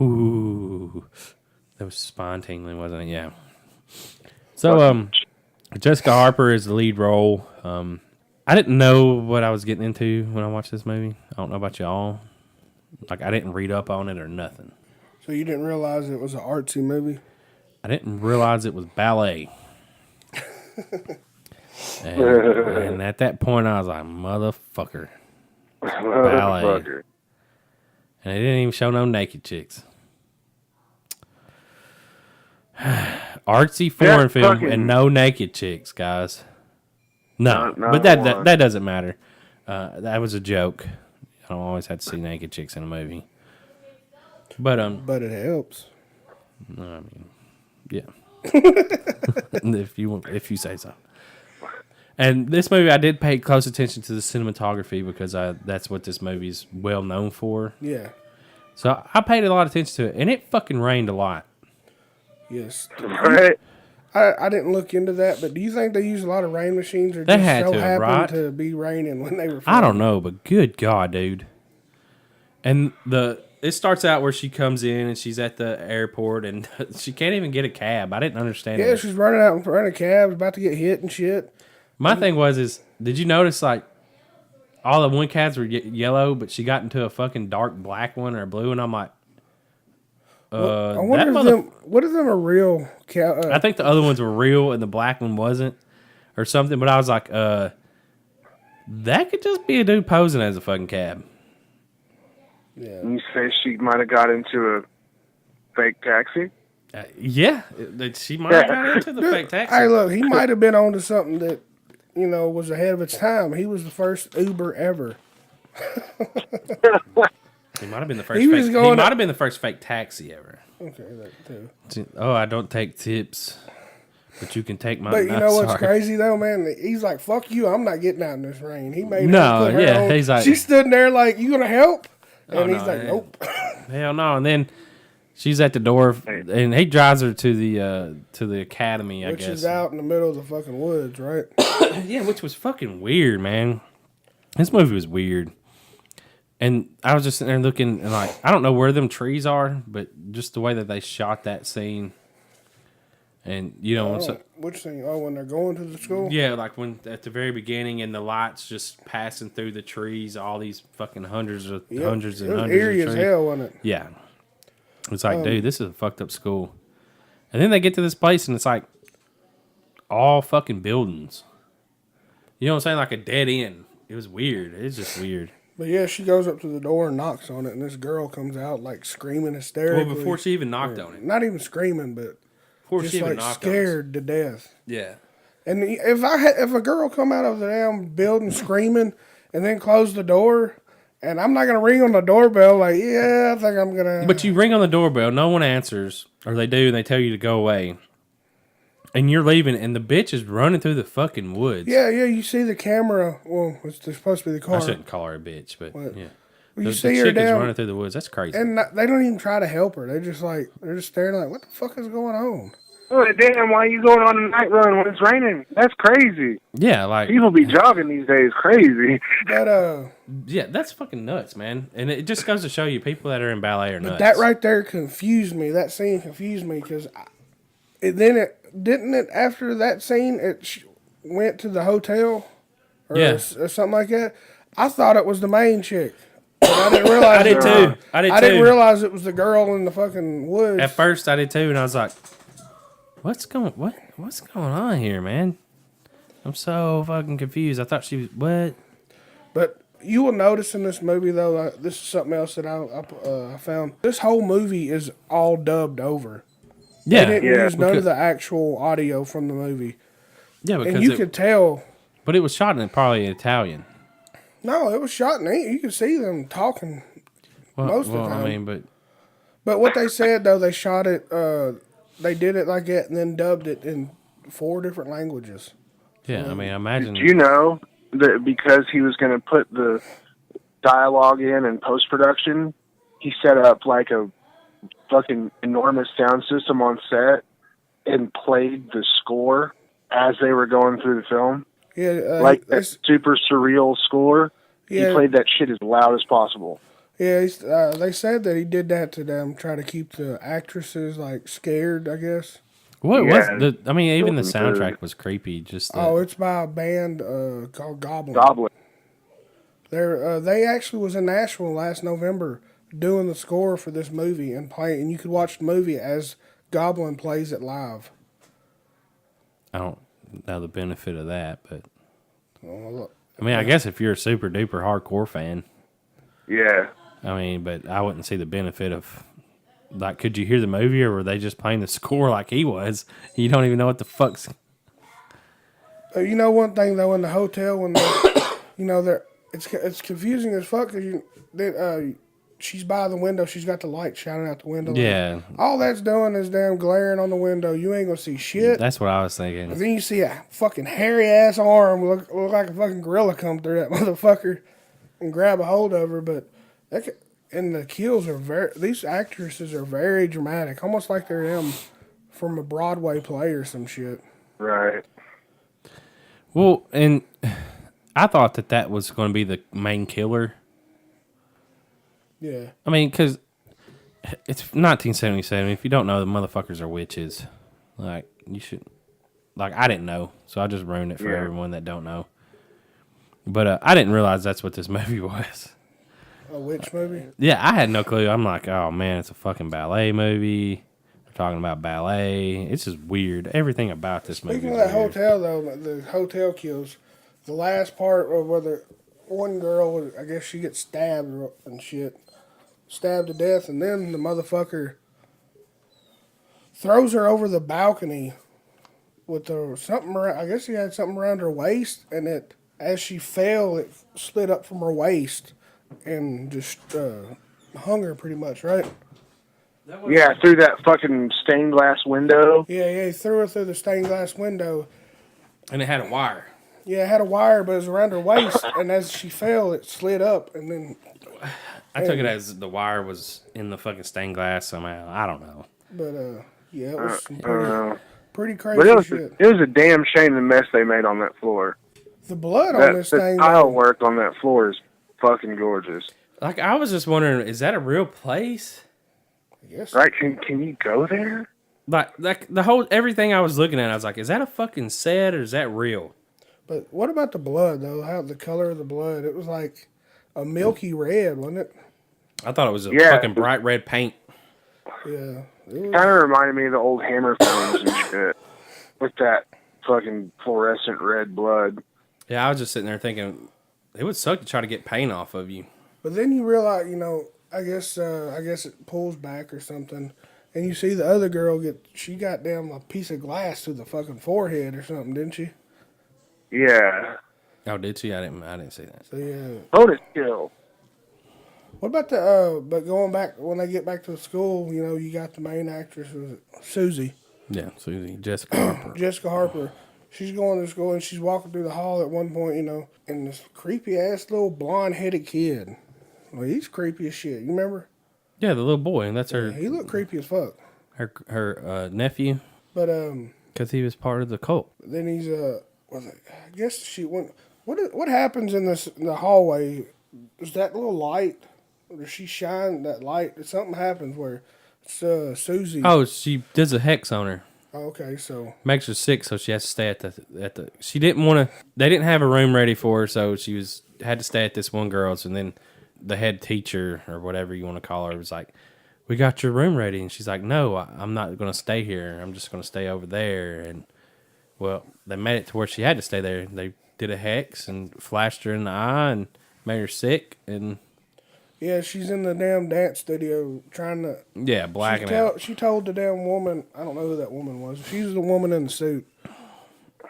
Ooh. That was spine-tingling, wasn't it? Yeah. So, Jessica Harper is the lead role. I didn't know what I was getting into when I watched this movie. I don't know about y'all. Like, I didn't read up on it or nothing. so you didn't realize it was an artsy movie? I didn't realize it was ballet. and at that point, I was like, motherfucker. Ballet. And they didn't even show no naked chicks. Artsy foreign film and no naked chicks, guys. No, Not but one. that doesn't matter. That was a joke. I don't always have to see naked chicks in a movie. But But it helps. I mean, yeah. if you say so. And this movie, I did pay close attention to the cinematography because that's what this movie is well known for. Yeah. So I paid a lot of attention to it, and it fucking rained a lot. Yes. Right? I didn't look into that, but do you think they use a lot of rain machines, or They just had so to, happened right? to be raining when they were? I don't know, but good God, dude. And it starts out where she comes in and she's at the airport and she can't even get a cab. I didn't understand Yeah, it. she's running out in front of cabs, about to get hit and shit. My thing is, did you notice like all the one cabs were yellow, but she got into a fucking dark black one or blue, and I'm like, I wonder what if them are real I think the other ones were real and the black one wasn't, or something. But I was like, that could just be a dude posing as a fucking cab. Yeah. You say she might have got into a fake taxi? Yeah, she might have got into the fake taxi. Hey, look, he might have been onto something that, was ahead of its time. He was the first Uber ever. He might have been the first. He might have been the first fake taxi ever. Okay, that too. Oh, I don't take tips, but you can take my. But you know what's crazy though, man? He's like, "Fuck you! I'm not getting out in this rain." He made her put her on. He's like, she stood there like, "You gonna help?" And he's like, "Nope." Hell no! And then she's at the door, and he drives her to the academy. I guess, which is out in the middle of the fucking woods, right? Yeah, which was fucking weird, man. This movie was weird. And I was just sitting there looking, and like, I don't know where them trees are, but just the way that they shot that scene. And, which thing? Oh, when they're going to the school? Yeah, like when at the very beginning, and the lights just passing through the trees, all these fucking hundreds and hundreds of eerie trees. as hell, wasn't it? Yeah. It's like, dude, this is a fucked up school. And then they get to this place, and it's like all fucking buildings. You know what I'm saying? Like a dead end. It was weird. It's just weird. But yeah, she goes up to the door and knocks on it, and this girl comes out like screaming hysterically. Well, before she even knocked on it. Not even screaming, but before just she even like knocked scared to death. Yeah. And if a girl come out of the damn building screaming and then close the door, and I'm not gonna ring on the doorbell, like, yeah, I think I'm gonna. But you ring on the doorbell, no one answers, or they do, and they tell you to go away. And you're leaving, and the bitch is running through the fucking woods. Yeah, you see the camera. Well, it's supposed to be the car. I shouldn't call her a bitch, but yeah. You see her chick is down running through the woods. That's crazy. And they don't even try to help her. They're just staring like, what the fuck is going on? Oh, damn, why are you going on a night run when it's raining? That's crazy. Yeah, like... People be jogging these days crazy. But, yeah, that's fucking nuts, man. And it just goes to show you, people that are in ballet are nuts. That right there confused me. That scene confused me, because after that scene, it went to the hotel? Or something like that? I thought it was the main chick. But I didn't realize I did too. I didn't realize it was the girl in the fucking woods. At first, I did too, and I was like, What's going on here, man? I'm so fucking confused. I thought she was what? But you will notice in this movie, though, this is something else that I found. This whole movie is all dubbed over. Yeah, they didn't use none of the actual audio from the movie. Yeah, because and you could tell. But it was shot in probably Italian. No, it was shot in English. You could see them talking most of the time. I mean, but what they said though, they shot it. They did it like that and then dubbed it in 4 different languages. Yeah, I mean, I imagine. Did you know that because he was going to put the dialogue in post-production, he set up like a fucking enormous sound system on set and played the score as they were going through the film? Yeah, like that super surreal score. Yeah, he played that shit as loud as possible. Yeah, they said that he did that to them, try to keep the actresses like scared, I guess. What was I mean, even the soundtrack was creepy. Just it's by a band called Goblin. Goblin. They actually was in Nashville last November doing the score for this movie and and you could watch the movie as Goblin plays it live. I don't know the benefit of that, but look, I mean, I guess if you're a super duper hardcore fan, yeah. I mean, but I wouldn't see the benefit of, like, could you hear the movie, or were they just playing the score like he was? You don't even know what the fuck's. You know one thing though, in the hotel when it's confusing as fuck because she's by the window, she's got the light shining out the window. Yeah. All that's doing is damn glaring on the window. You ain't gonna see shit. That's what I was thinking. And then you see a fucking hairy ass arm look like a fucking gorilla come through that motherfucker and grab a hold of her, but. And the kills are these actresses are very dramatic, almost like they're them from a Broadway play or some shit. Right. Well, and I thought that was going to be the main killer. Yeah. I mean, because it's 1977. If you don't know, the motherfuckers are witches. Like, you should... Like, I didn't know, so I just ruined it for everyone that don't know. But I didn't realize that's what this movie was. A witch movie? Yeah, I had no clue. I'm like, oh, man, it's a fucking ballet movie. They're talking about ballet. It's just weird. Everything about this movie Speaking is of that weird. hotel, though, the hotel kills, the last part of whether one girl, I guess she gets stabbed and shit, stabbed to death, and then the motherfucker throws her over the balcony with something around, I guess she had something around her waist, and as she fell, it slid up from her waist and just hung her pretty much, right? Yeah, through that fucking stained glass window. Yeah, he threw her through the stained glass window. And it had a wire. Yeah, it had a wire, but it was around her waist, and as she fell, it slid up, and then... I took it as the wire was in the fucking stained glass somehow. I don't know. But, yeah, it was some I don't know. pretty crazy But shit. it was a damn shame the mess they made on that floor. The blood on That this the thing... tile work on that floor is fucking gorgeous. Like, I was just wondering, is that a real place? Yes. Right? Can you go there? Like the whole everything I was looking at, I was like, is that a fucking set or is that real? But what about the blood, though? How the color of the blood? It was like a milky red, wasn't it? I thought it was a Yeah. fucking bright red paint. Yeah. It was, Kind of reminded me of the old Hammer films and shit. With that fucking fluorescent red blood. Yeah, I was just sitting there thinking, it would suck to try to get paint off of you. but then you realize, I guess it pulls back or something, and you see the other girl she got down a piece of glass to the fucking forehead or something, didn't she? Yeah. Oh, did she? I didn't see that. So yeah. Bonus kill. What about but going back, when they get back to the school, you got the main actress, was it Susie. Yeah, Susie, Jessica Harper. Jessica Harper. She's going to school and she's walking through the hall at one point, and this creepy ass little blonde headed kid. Well, he's creepy as shit. You remember? Yeah, the little boy, and that's her. He looked creepy as fuck. Her nephew, But because he was part of the cult. then he's I guess she went. What happens in the hallway? Is that little light? Or does she shine that light? Something happens where it's Susie. Oh, she does a hex on her. Oh, okay, so Makes her sick, so she has to stay at the. She didn't want to. They didn't have a room ready for her, so she had to stay at this one girl's, and then the head teacher or whatever you want to call her was like, "We got your room ready," and she's like, "No, I'm not going to stay here. I'm just going to stay over there." And well, they made it to where she had to stay there. They did a hex and flashed her in the eye and made her sick, and yeah, she's in the damn dance studio trying to. yeah, blacking out. She told the damn woman. I don't know who that woman was. She's the woman in the suit.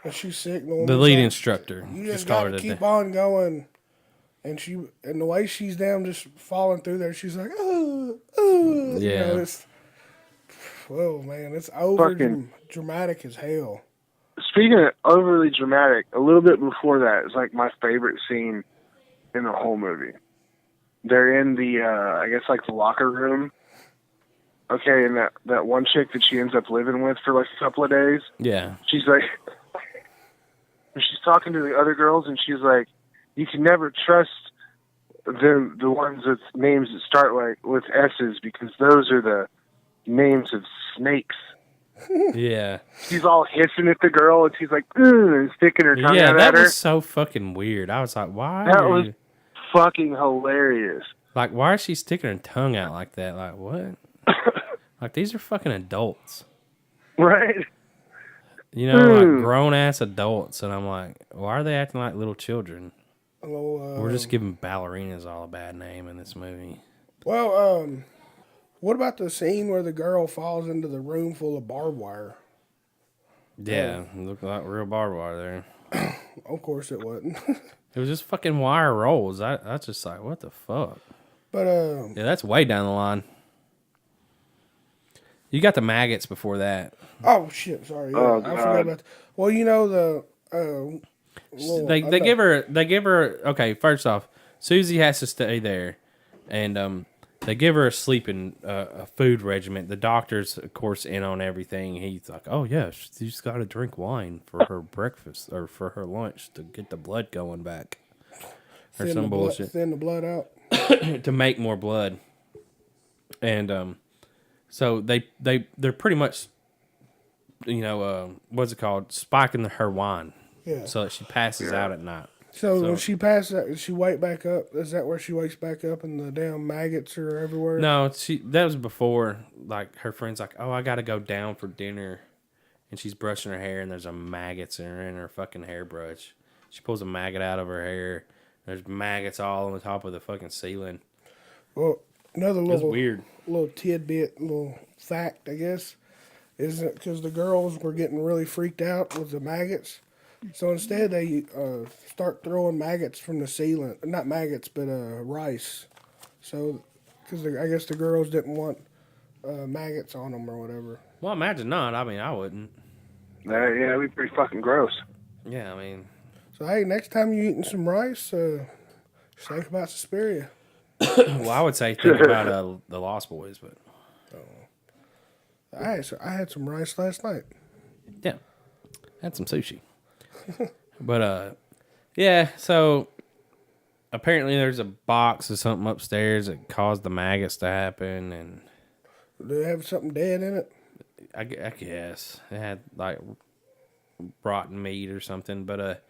But she's sick. The lead instructor. You just gotta keep on going. And the way she's damn just falling through there, she's like, Yeah. Whoa, man, it's over Fucking- dramatic as hell. Speaking of overly dramatic, a little bit before that is like my favorite scene in the whole movie. They're in the, I guess like the locker room. Okay, and that one chick that she ends up living with for like a couple of days. Yeah. She's like, she's talking to the other girls, and she's like, you can never trust the ones with names that start like with S's because those are the names of snakes. Yeah. She's all hissing at the girl, and she's like, and sticking her tongue Yeah, out that at her. was so fucking weird. I was like, why? That was fucking hilarious. Like, why is she sticking her tongue out like that? Like, what? Like, these are fucking adults. Right? Like grown-ass adults. And I'm like, why are they acting like little children? We're just giving ballerinas all a bad name in this movie. Well, what about the scene where the girl falls into the room full of barbed wire? Yeah, it looked like real barbed wire there. Of course it wasn't. It was just fucking wire rolls. I just like, what the fuck? But Yeah, that's way down the line. You got the maggots before that. oh shit, sorry. Yeah, Oh, I forgot God. about. Well, the. They give her okay, first off, Susie has to stay there, and they give her a food regimen. The doctor's of course in on everything. He's like, oh yeah, she's got to drink wine for her breakfast or for her lunch to get the blood going back or some bullshit. Thin the blood out. to make more blood, and so they're pretty much, what's it called, spiking her wine, so that she passes out at night. So when she passes out, does she wake back up? Is that where she wakes back up and the damn maggots are everywhere? No, that was before. Like her friend's like, oh, I gotta go down for dinner, and she's brushing her hair, and there's a maggots in her fucking hairbrush. She pulls a maggot out of her hair. There's maggots all on the top of the fucking ceiling. Well, another little weird little tidbit, little fact, I guess, is that because the girls were getting really freaked out with the maggots. So instead, they start throwing maggots from the ceiling. Not maggots, but rice. So, because I guess the girls didn't want maggots on them or whatever. Well, imagine not. I mean, I wouldn't. Yeah, it'd be pretty fucking gross. Yeah, I mean. So, hey, next time you're eating some rice, just think about Suspiria. Well, I would say think about the Lost Boys, but. I had some rice last night. Yeah. Had some sushi. But, yeah, so apparently there's a box or something upstairs that caused the maggots to happen, and Do they have something dead in it? I guess it had like rotten meat or something. But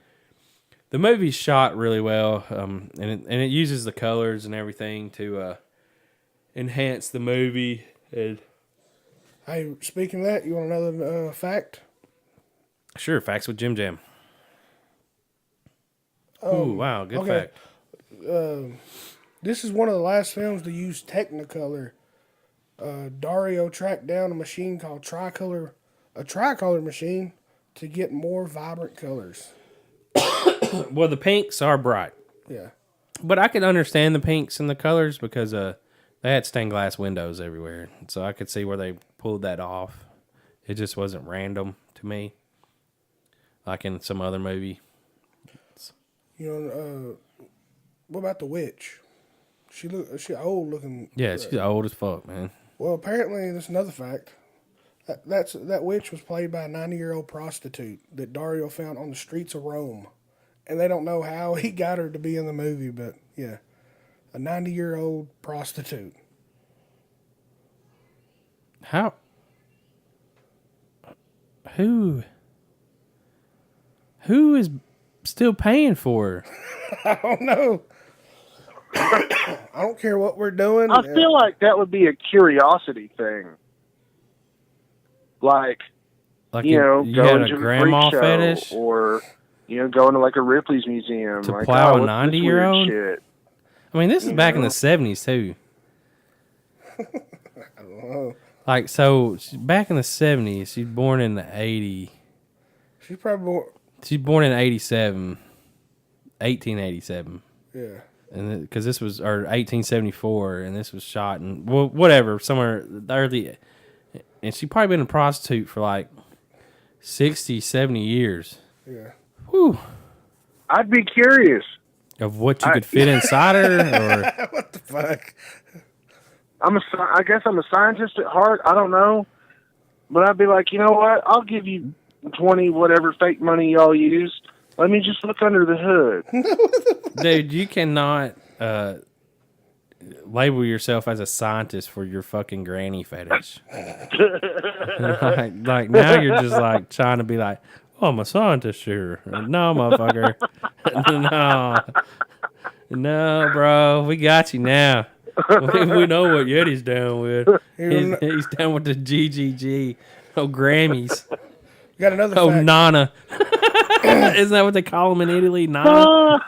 the movie's shot really well, and it uses the colors and everything to enhance the movie. And Hey, speaking of that, you want another fact? sure, facts with JimJam. Ooh, wow, good okay. fact. This is one of the last films to use Technicolor. Dario tracked down a machine called tricolor machine to get more vibrant colors. Well, the pinks are bright. Yeah. But I could understand the pinks and the colors because they had stained glass windows everywhere. So I could see where they pulled that off. It just wasn't random to me. Like in some other movie. What about the witch? She old looking. Yeah, she's old as fuck, man. Well, apparently, there's another fact. That witch was played by a 90-year-old prostitute that Dario found on the streets of Rome. And they don't know how he got her to be in the movie, but yeah. A 90-year-old prostitute. How? Who is still paying for her? I don't know. I don't care what we're doing. I feel like that would be a curiosity thing. Like you going had a to grandma a freak show, fetish, or going to like a Ripley's museum to like, plow a what's this 90-year-old. weird shit? I mean, this is back in the 70s too. I don't know. Like, so back in the 70s, she's born in the 80. She's probably She's born in 1887. Yeah. And because this was, or 1874, and this was shot in, well, whatever, somewhere early. And she probably been a prostitute for like 60, 70 years. Yeah. Whew. I'd be curious. Of what you could fit inside her? Or What the fuck? I guess I'm a scientist at heart. I don't know. But I'd be like, you know what? I'll give you 20 whatever fake money y'all use. Let me just look under the hood. dude, you cannot label yourself as a scientist for your fucking granny fetish. like now you're just like trying to be like, oh, I'm a scientist here. No, motherfucker. No, bro. We got you now. We know what Yeti's down with. He's down with the GGG. Oh, Grammys. Got another Oh, fact. Nana. Isn't that what they call them in Italy? Nana?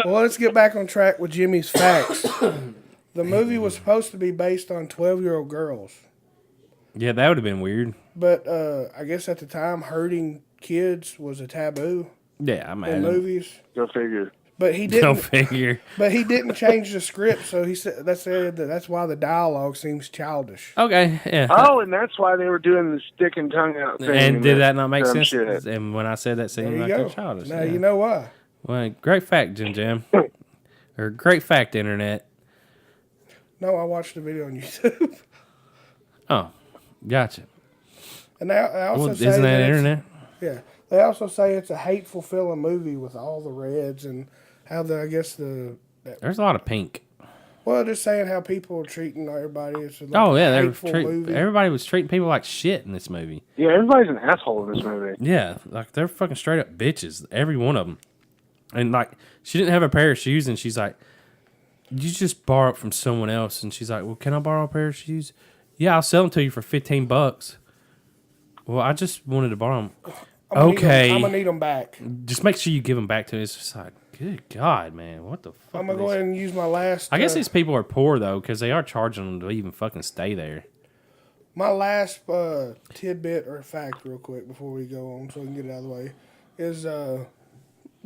Well, let's get back on track with Jimmy's facts. The movie was supposed to be based on 12-year-old girls. Yeah, that would have been weird. But I guess at the time, hurting kids was a taboo Yeah, I in imagine. movies. Go figure. But he Go didn't. figure. But he didn't change the script, so he said that's why the dialogue seems childish. Okay, yeah. Oh, and that's why they were doing the stick and tongue out thing. And did that not make dumb sense? shit. And when I said that There seemed you like go. a childish. Now yeah. you know why. Well, great fact, JimJam. Or great fact, internet. No, I watched the video on YouTube. Oh, gotcha. And they also Well, say isn't that it's- internet? Yeah, they also say it's a hateful feeling movie with all the reds and how I guess the There's a lot of pink. Well, just saying how people are treating everybody. It's like Oh yeah, a hateful movie. everybody was treating people like shit in this movie. Yeah, everybody's an asshole in this movie. Yeah, like they're fucking straight up bitches, every one of them. And like, she didn't have a pair of shoes, and she's like, "You just borrow it from someone else." And she's like, "Well, can I borrow a pair of shoes?" "Yeah, I'll sell them to you for $15." "Well, I just wanted to borrow them." I'm Okay, gonna need them back. just make sure you give them back to me. It's just like, good God, man, what the fuck? I'm gonna go ahead and use my last. I guess these people are poor though, because they are charging them to even fucking stay there. My last tidbit or fact, real quick, before we go on, so we can get it out of the way, is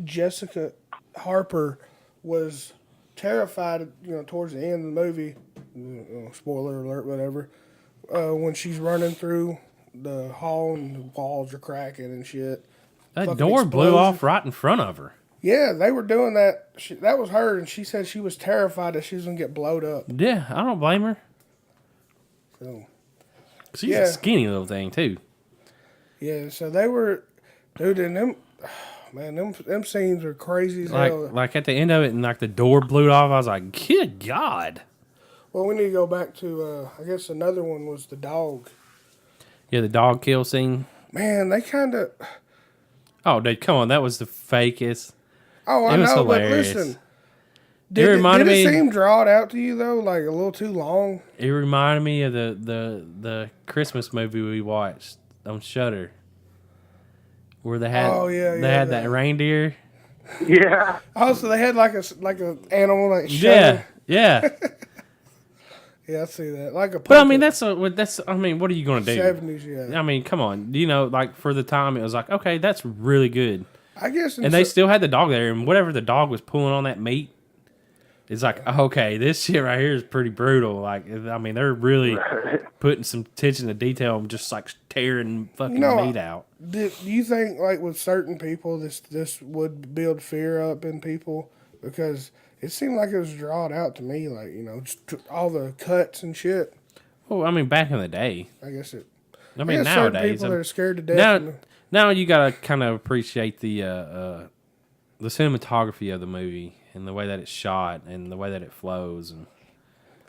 Jessica Harper was terrified, towards the end of the movie. Spoiler alert, whatever. When she's running through the hall and the walls are cracking and shit. That Fucking door blew explosion. off right in front of her. Yeah, they were doing that. That was her, and she said she was terrified that she was gonna get blowed up. Yeah, I don't blame her. So. She's Yeah. a skinny little thing too. Yeah, so they were, dude, and them, man, them scenes are crazy as hell. Like at the end of it, and like the door blew off. I was like, good God. Well, we need to go back to, I guess another one was the dog. Yeah, the dog kill scene. Man, they kind of. Oh, dude, come on, that was the fakest. Oh, I It was know, hilarious. but listen. It reminded did it me- seem drawn out to you though, like a little too long? It reminded me of the Christmas movie we watched on Shudder, where they had that reindeer. Yeah. Oh, so they had like a animal like Yeah, yeah. Yeah, I see that. Like a But I mean, that's I mean, what are you gonna do? 70s, yeah. I mean, come on. Like for the time, it was like, okay, that's really good. I guess. And they still had the dog there, and whatever the dog was pulling on that meat, it's like, okay, this shit right here is pretty brutal. Like, I mean, they're really putting some attention to detail and just like tearing fucking meat out. Do you think, like, with certain people, this would build fear up in people? Because it seemed like it was drawn out to me, like, just all the cuts and shit. Well, I mean, back in the day. I guess it. I mean, certain nowadays. people that are scared to death. Now you gotta kind of appreciate the cinematography of the movie and the way that it's shot and the way that it flows. And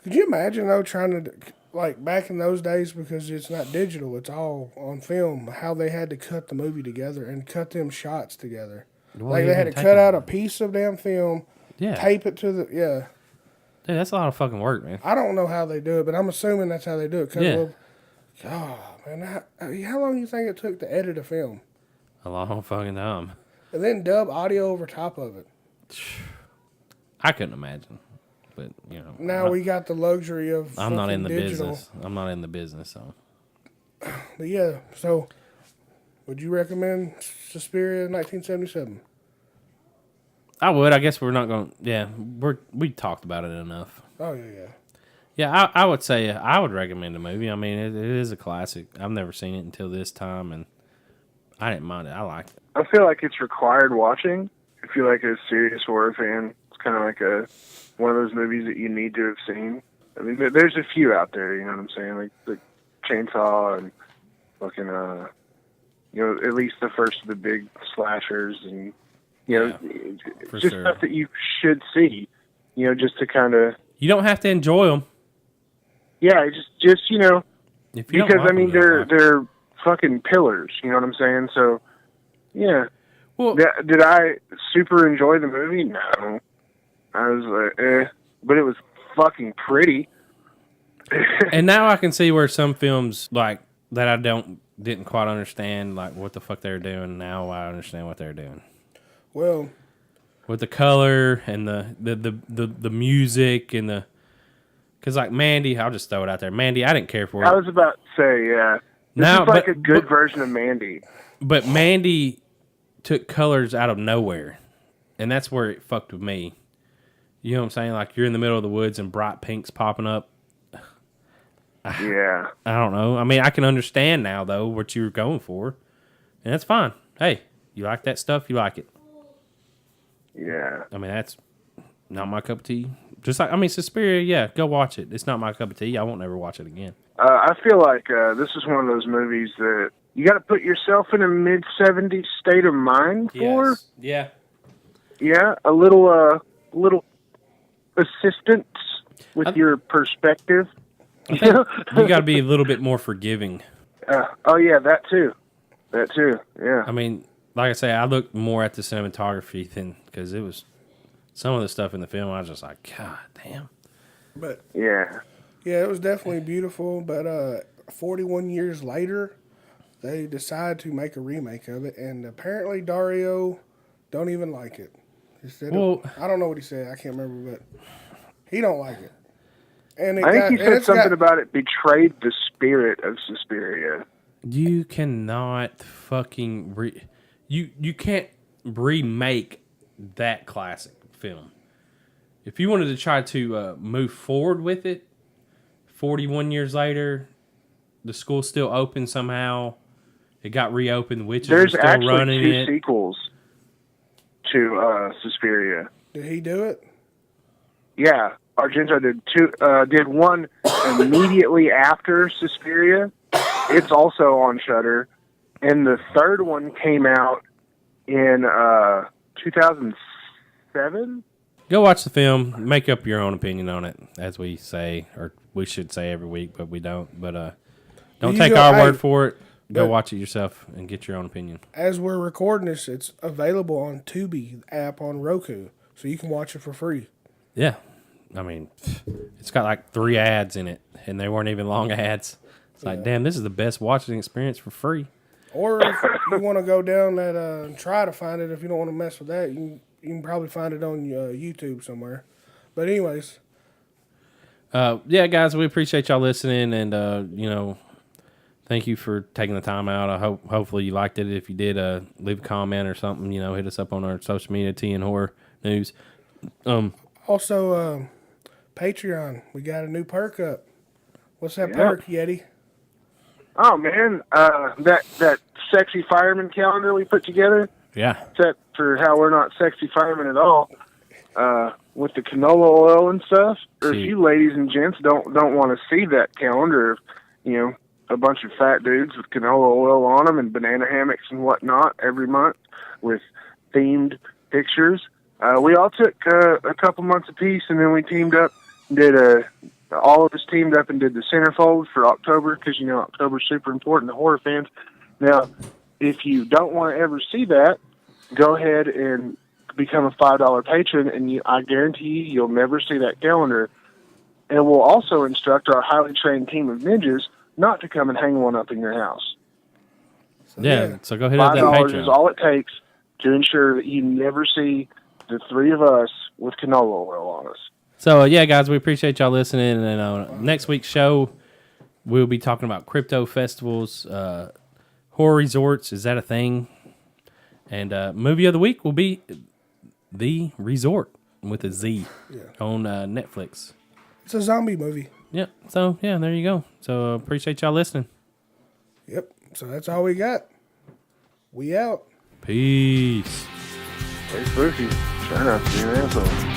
could you imagine though trying to, like, back in those days, because it's not digital, it's all on film, how they had to cut the movie together and cut them shots together? Like, they had to cut out a piece of damn film, tape it to the Dude, that's a lot of fucking work, man. I don't know how they do it, but I'm assuming that's how they do it. God, man, how long do you think it took to edit a film? A long fucking time. And then dub audio over top of it. I couldn't imagine, but Now we got the luxury of. I'm not in the digital. business. I'm not in the business, so. But yeah, so would you recommend Suspiria 1977? I would. I guess we're not going. Yeah, we talked about it enough. Oh yeah. Yeah, I would say I would recommend the movie. I mean, it is a classic. I've never seen it until this time, and I didn't mind it. I liked it. I feel like it's required watching. If you're like a serious horror fan, it's kind of like one of those movies that you need to have seen. I mean, there's a few out there, you know what I'm saying? Like the Chainsaw and fucking, at least the first of the big slashers and, just sure. stuff that you should see, just to kind of... You don't have to enjoy them. Yeah, just If you don't because, like I mean, them, they're fucking pillars, you know what I'm saying? So, yeah. Well, Did I super enjoy the movie? No. I was like, but it was fucking pretty. and now I can see where some films like that I didn't quite understand like what the fuck they were doing. Now I understand what they're doing. Well, with the color and the music and the, because like Mandy, I'll just throw it out there. Mandy, I didn't care for it. I was about to say, yeah. This is like a good version of Mandy. But Mandy took colors out of nowhere, and that's where it fucked with me. You know what I'm saying? Like, you're in the middle of the woods and bright pinks popping up. Yeah. I don't know. I mean, I can understand now, though, what you were going for, and that's fine. Hey, you like that stuff, you like it. Yeah. I mean, that's not my cup of tea. Just like, I mean, Suspiria, yeah, go watch it. It's not my cup of tea. I won't ever watch it again. I feel like this is one of those movies that you got to put yourself in a mid-70s state of mind for. Yes. Yeah. Yeah, a little assistance with your perspective. I think you got to be a little bit more forgiving. Oh yeah, that too. Yeah. I mean, like I say, I looked more at the cinematography than because it was some of the stuff in the film. I was just like, God damn. But yeah, it was definitely beautiful. But 41 years later, they decide to make a remake of it, and apparently Dario don't even like it. He said, I don't know what he said. I can't remember, but he don't like it. And I think he said something about it betrayed the spirit of Suspiria. You cannot fucking you can't remake that classic film. If you wanted to try to move forward with it, 41 years later, the school's still open somehow. It got reopened. Witches are still running it. There's actually 2 sequels to Suspiria. Did he do it? Yeah, Argento did one immediately after Suspiria. It's also on Shudder, and the third one came out in 2007. Go watch the film. Make up your own opinion on it, as we say, or we should say every week, but we don't. But don't take our word for it. Go watch it yourself and get your own opinion. As we're recording this, it's available on Tubi app on Roku, so you can watch it for free. Yeah. I mean, it's got like 3 ads in it, and they weren't even long ads. It's like, damn, this is the best watching experience for free. Or if you want to go down that and try to find it, if you don't want to mess with that, you can probably find it on YouTube somewhere. But anyways. Yeah, guys, we appreciate y'all listening, and, thank you for taking the time out. I hopefully you liked it. If you did, leave a comment or something, hit us up on our social media, T and Horror News. Also, Patreon, we got a new perk up. What's that perk, Yeti? Oh man, that sexy fireman calendar we put together. Yeah. Except for how we're not sexy firemen at all. With the canola oil and stuff. Or if you ladies and gents don't want to see that calendar, a bunch of fat dudes with canola oil on them and banana hammocks and whatnot every month with themed pictures. We all took a couple months apiece, and then we teamed up and did all of us teamed up and did the centerfold for October, because October's super important to horror fans. Now, if you don't want to ever see that, go ahead and become a $5 patron, and I guarantee you'll never see that calendar. And we'll also instruct our highly trained team of ninjas not to come and hang one up in your house. So go ahead and hit that Patreon. $5 is all it takes to ensure that you never see the 3 of us with canola oil on us. So, guys, we appreciate y'all listening. And next week's show, we'll be talking about crypto festivals, horror resorts. Is that a thing? And movie of the week will be The Resort with a Z on Netflix. It's a zombie movie. Yep. So, there you go. So, appreciate y'all listening. Yep. So, that's all we got. We out. Peace. Hey, Spooky. Try not to be an asshole.